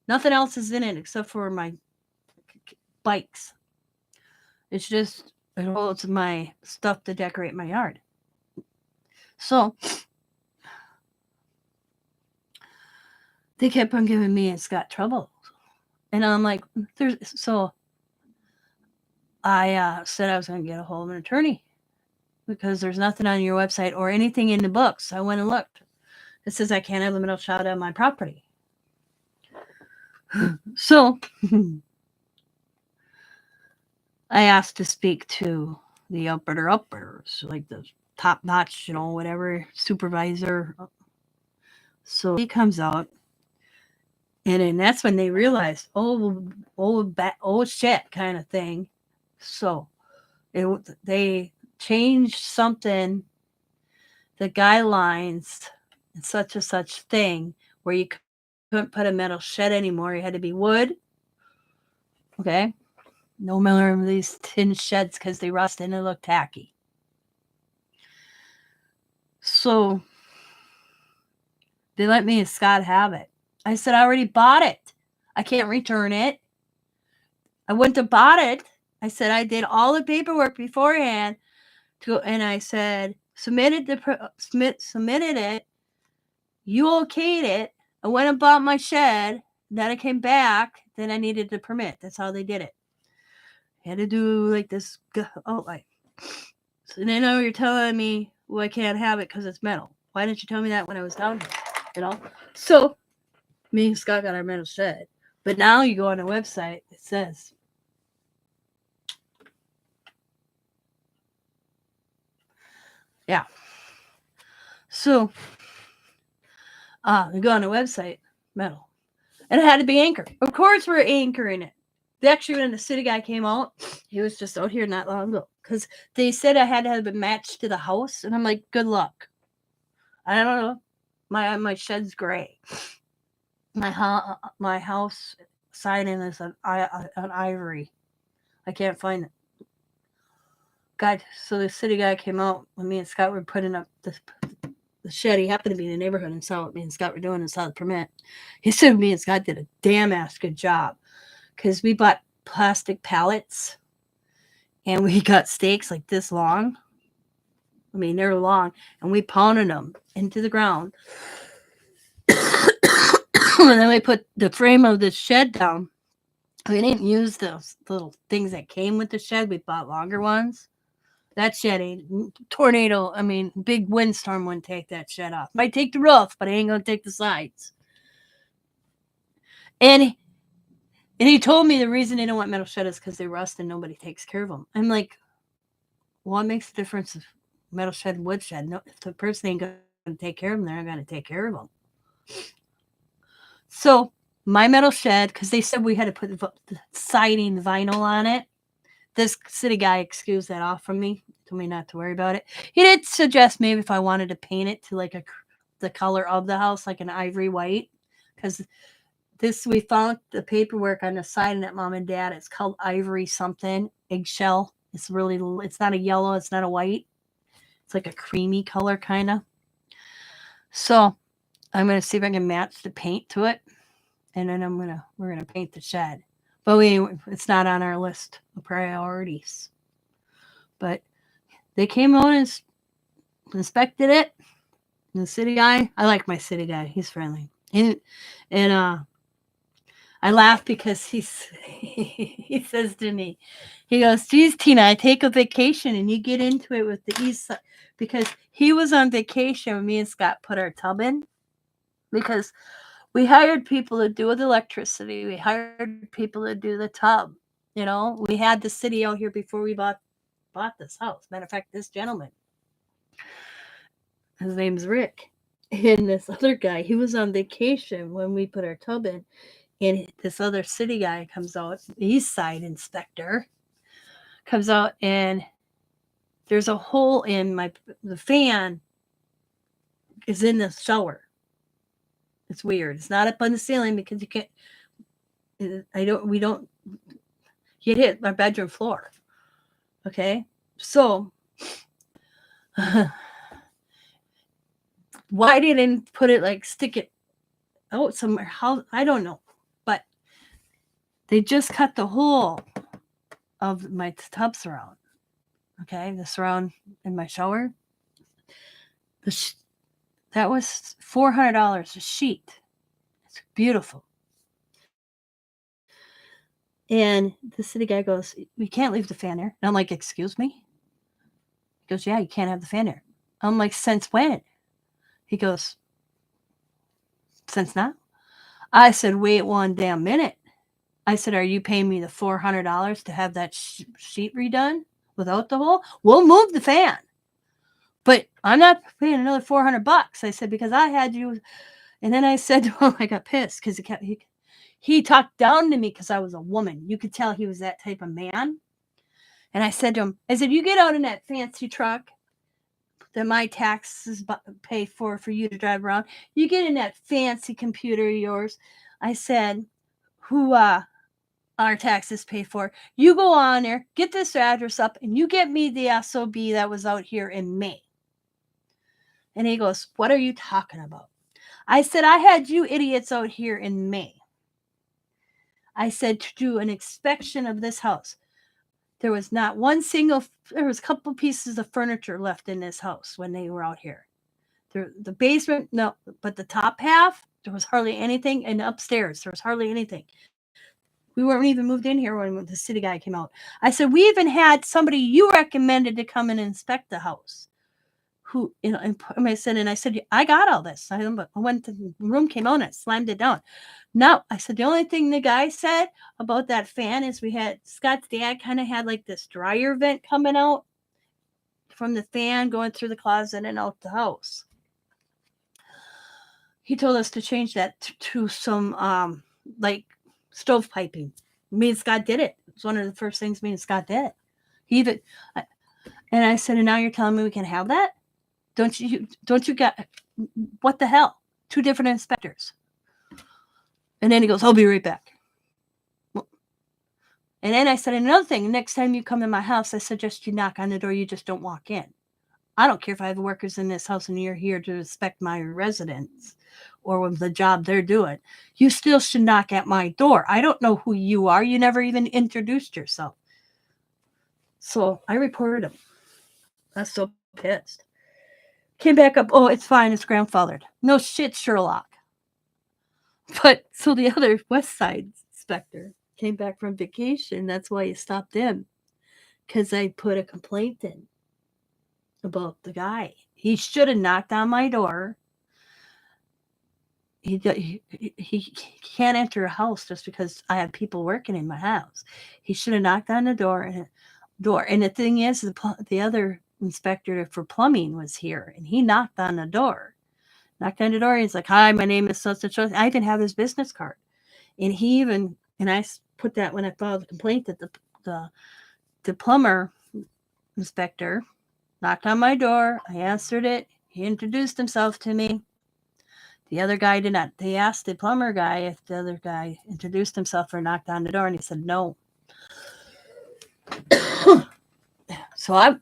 Nothing else is in it except for my bikes. It's just, it holds my stuff to decorate my yard. So they kept on giving me and Scott trouble. And I'm like, so I said I was going to get a hold of an attorney because there's nothing on your website or anything in the books. I went and looked. It says I can't have a metal shed on my property. So I asked to speak to the uppers, like the top notch, whatever, supervisor. So he comes out. And then that's when they realized, oh shit, kind of thing. So they changed something, the guidelines, and such a such thing, where you couldn't put a metal shed anymore. You had to be wood. Okay. No more of these tin sheds because they rust and they look tacky. So they let me and Scott have it. I said, I already bought it. I can't return it. I wouldn't have bought it. I said, I did all the paperwork beforehand and I said, submitted it. You okayed it. I went and bought my shed. Then I came back. Then I needed the permit. That's how they did it. I had to do like this. So now you're telling me, well, I can't have it because it's metal. Why didn't you tell me that when I was down here? So me and Scott got our metal shed. But now you go on a website, it says, yeah. So you go on a website, metal. And it had to be anchored. Of course we're anchoring it. Actually, when the city guy came out, he was just out here not long ago. Because they said I had to have it matched to the house. And I'm like, good luck. I don't know. My shed's gray. My house siding is an ivory. I can't find it. God, so the city guy came out when me and Scott were putting up the shed. He happened to be in the neighborhood and saw what me and Scott were doing and saw the permit. He said me and Scott did a damn ass good job because we bought plastic pallets and we got stakes like this long. I mean, they're long, and we pounded them into the ground. And then we put the frame of the shed down. We didn't use those little things that came with the shed. We bought longer ones. That shed ain't tornado. I mean, big windstorm wouldn't take that shed off. Might take the roof, but it ain't gonna take the sides. And he told me the reason they don't want metal shed is because they rust and nobody takes care of them. I'm like, what makes the difference of metal shed and wood shed? No, if the person ain't gonna take care of them, they're not gonna take care of them. So my metal shed, because they said we had to put the siding vinyl on it. This city guy excused that off from me. Told me not to worry about it. He did suggest maybe if I wanted to paint it to like the color of the house, like an ivory white, because we found the paperwork on the side of that mom and dad. It's called ivory something eggshell. It's not a yellow. It's not a white. It's like a creamy color kind of. So I'm going to see if I can match the paint to it. and then we're gonna paint the shed. But it's not on our list of priorities. But they came out and inspected it. And the city guy, I like my city guy. He's friendly. And I laugh because he says to me, he goes, "Geez, Tina, I take a vacation and you get into it with the east side," because he was on vacation when me and Scott put our tub in, because we hired people to do the electricity. We hired people to do the tub. We had the city out here before we bought this house. Matter of fact, this gentleman, his name's Rick, and this other guy, he was on vacation when we put our tub in. And this other city guy comes out, the east side inspector comes out, and there's a hole in the fan is in the shower. It's weird. It's not up on the ceiling because you can't. We don't get hit my bedroom floor. Okay, so why didn't put it stick it out somewhere? How, I don't know, but they just cut the hole of my tub surround. Okay, the surround in my shower. That was $400 a sheet. It's beautiful. And the city guy goes, "We can't leave the fan there." And I'm like, "Excuse me?" He goes, "Yeah, you can't have the fan there." I'm like, "Since when?" He goes, "Since now." I said, "Wait one damn minute." I said, "Are you paying me the $400 to have that sheet redone without the hole? We'll move the fan, but I'm not paying another $400." I said, "Because I had you." And then I said to him, I got pissed because he talked down to me because I was a woman. You could tell he was that type of man. And I said to him, "You get out in that fancy truck that my taxes pay for you to drive around. You get in that fancy computer of yours." I said, "Who our taxes pay for. You go on there, get this address up, and you get me the SOB that was out here in May." And he goes, "What are you talking about?" I said, "I had you idiots out here in May." I said, "To do an inspection of this house. There was not one single, there was a couple pieces of furniture left in this house when they were out here. The basement, no, but the top half, there was hardly anything. And upstairs, there was hardly anything. We weren't even moved in here when the city guy came out." I said, "We even had somebody you recommended to come and inspect the house." And I said, "I got all this." I went to the room, came out, and I slammed it down. No, I said, "The only thing the guy said about that fan is Scott's dad kind of had this dryer vent coming out from the fan going through the closet and out the house. He told us to change that to some stove piping." Me and Scott did it. It was one of the first things me and Scott did. And I said, "And now you're telling me we can have that? Don't you got, what the hell? 2 different inspectors." And then he goes, "I'll be right back." And then I said, "Another thing, next time you come to my house, I suggest you knock on the door. You just don't walk in. I don't care if I have workers in this house and you're here to inspect my residence or with the job they're doing. You still should knock at my door. I don't know who you are. You never even introduced yourself." So I reported him. I was so pissed. Came back up, "Oh, it's fine. It's grandfathered." No shit, Sherlock. But so the other West Side inspector came back from vacation. That's why he stopped in, because I put a complaint in about the guy. He should have knocked on my door. He can't enter a house just because I have people working in my house. He should have knocked on the door. And the thing is, the other inspector for plumbing was here, and he knocked on the door. He's like, "Hi, my name is such and such." I even have his business card. And I put that when I filed the complaint that the plumber inspector knocked on my door. I answered it. He introduced himself to me. The other guy did not. They asked the plumber guy if the other guy introduced himself or knocked on the door, and he said no. So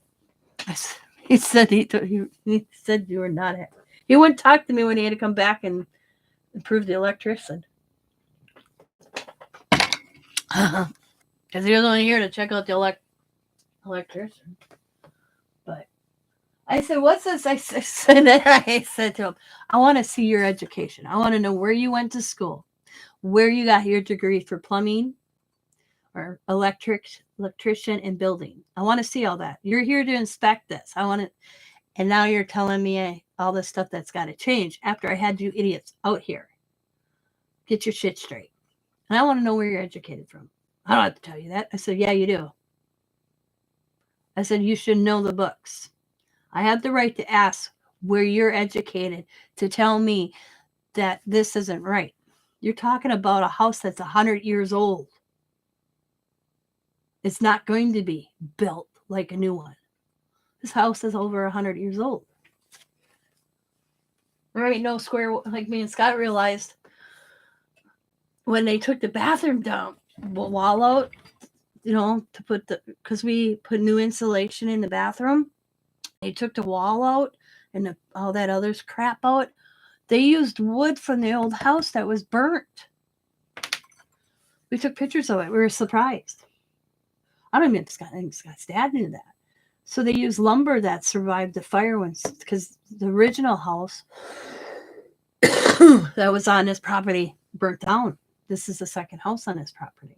he said he said you were not. He wouldn't talk to me when he had to come back and improve the electrician. Because he was only here to check out the electrician. But I said, what's this? I said to him, I want to see your education. I want to know where you went to school, where you got your degree for plumbing or electrician and building. I want to see all that. You're here to inspect this. I want to, and now you're telling me all this stuff that's got to change after I had you idiots out here. Get your shit straight. And I want to know where you're educated from. I don't have to tell you that. I said, yeah, you do. I said, you should know the books. I have the right to ask where you're educated to tell me that this isn't right. You're talking about a house that's 100 years old. It's not going to be built like a new one. This house is over 100 years old. There ain't no square, like me and Scott realized when they took the bathroom down, the wall out, to put because we put new insulation in the bathroom. They took the wall out and all that other crap out. They used wood from the old house that was burnt. We took pictures of it. We were surprised. I don't even think Scott's dad knew that. So they used lumber that survived the fire because the original house that was on his property burnt down. This is the second house on his property.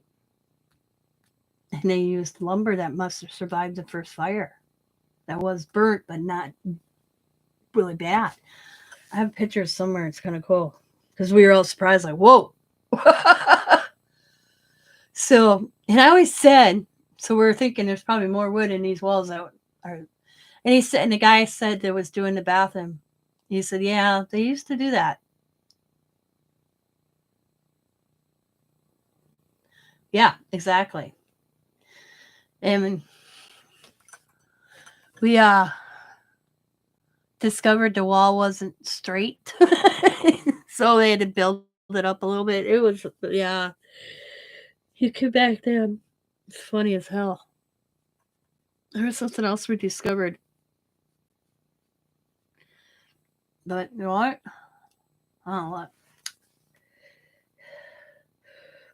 And they used lumber that must have survived the first fire. That was burnt, but not really bad. I have pictures somewhere. It's kind of cool. Because we were all surprised, like, whoa. So, and I always said, so we're thinking there's probably more wood in these walls that are. And he said, and the guy said that was doing the bathroom. He said, yeah, they used to do that. Yeah, exactly. And we discovered the wall wasn't straight. So they had to build it up a little bit. It was, yeah. You come back then. It's funny as hell. There was something else we discovered. But you know what? I don't know what.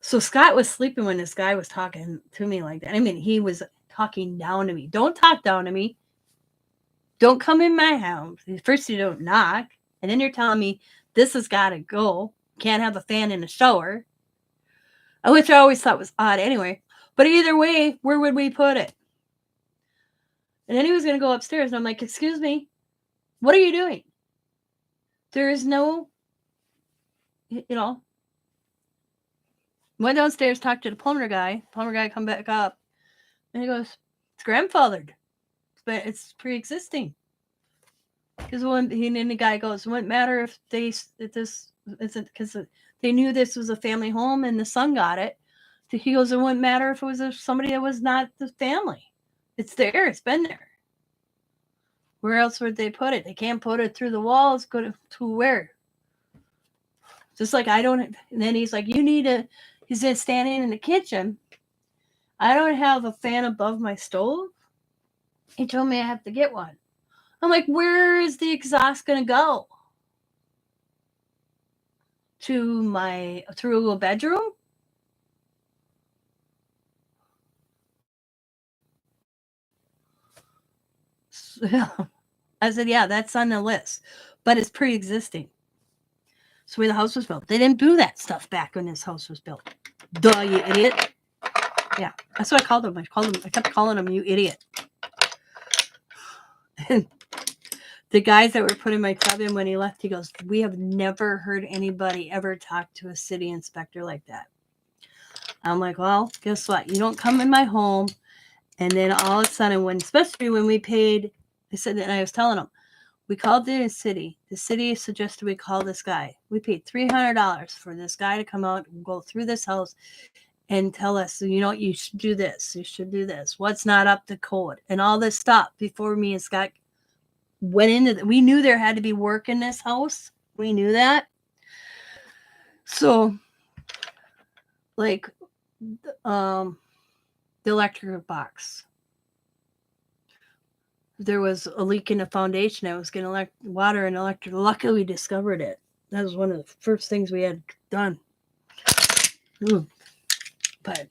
So Scott was sleeping when this guy was talking to me like that. I mean, he was talking down to me. Don't talk down to me. Don't come in my house. First, you don't knock. And then you're telling me this has got to go. Can't have a fan in the shower. Which I always thought was odd anyway. But either way, where would we put it? And then he was going to go upstairs. And I'm like, excuse me, what are you doing? There is no, went downstairs, talked to the plumber guy. Plumber guy come back up. And he goes, it's grandfathered. But it's pre-existing. Because the guy goes, it wouldn't matter if this isn't, because they knew this was a family home and the son got it. He goes, it wouldn't matter if it was somebody that was not the family. It's there. It's been there. Where else would they put it? They can't put it through the walls. Go to where? Just like I don't. And then he's like, he's just standing in the kitchen. I don't have a fan above my stove. He told me I have to get one. I'm like, where is the exhaust going to go? Through a bedroom? I said, yeah, that's on the list, but it's pre-existing. So where the house was built, they didn't do that stuff back when this house was built. Duh, you idiot. Yeah, that's what I called him. I kept calling him, you idiot. And the guys that were putting my club in when he left, he goes, we have never heard anybody ever talk to a city inspector like that. I'm like, well, guess what? You don't come in my home. And then all of a sudden, especially when we paid, I said, and I was telling them, we called the city. The city suggested we call this guy. We paid $300 for this guy to come out and go through this house and tell us, you should do this. You should do this. What's not up to code and all this stuff before me and Scott went into we knew there had to be work in this house. We knew that. So, like, the electric box. There was a leak in the foundation. I was getting water and electric. Luckily, we discovered it. That was one of the first things we had done. But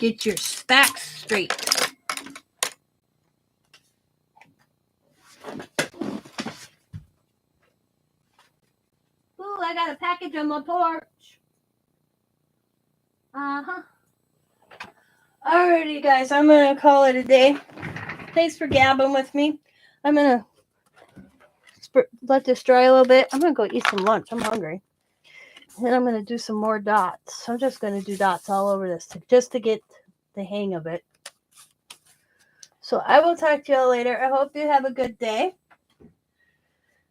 Get your facts straight. Ooh, I got a package on my porch. Alrighty, guys, I'm going to call it a day. Thanks for gabbing with me. I'm going to let this dry a little bit. I'm going to go eat some lunch. I'm hungry. And then I'm going to do some more dots. I'm just going to do dots all over this just to get the hang of it. So I will talk to y'all later. I hope you have a good day.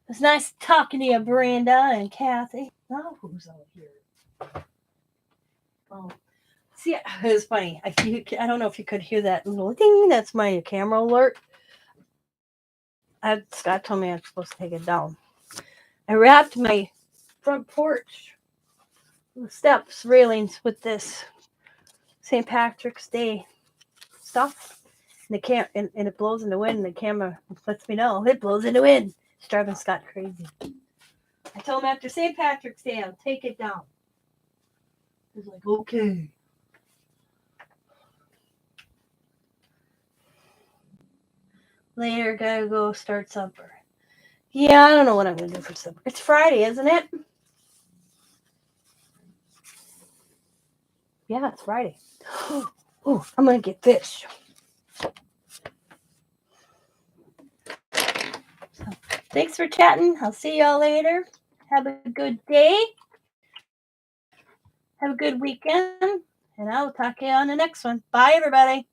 It's nice talking to you, Brenda and Kathy. Oh, who's out here? Oh, see, it was funny. I don't know if you could hear that little ding. That's my camera alert. Scott told me I'm supposed to take it down. I wrapped my front porch steps railings with this St. Patrick's Day stuff. And it blows in the wind, and the camera lets me know it blows in the wind. It's driving Scott crazy. I told him after St. Patrick's Day I'll take it down. He's like, okay. Later, gotta go start supper. Yeah, I don't know what I'm gonna do for supper. It's Friday, isn't it? Yeah, it's Friday. Oh, I'm gonna get fish. So, thanks for chatting. I'll see y'all later. Have a good day. Have a good weekend. And I'll talk to you on the next one. Bye, everybody.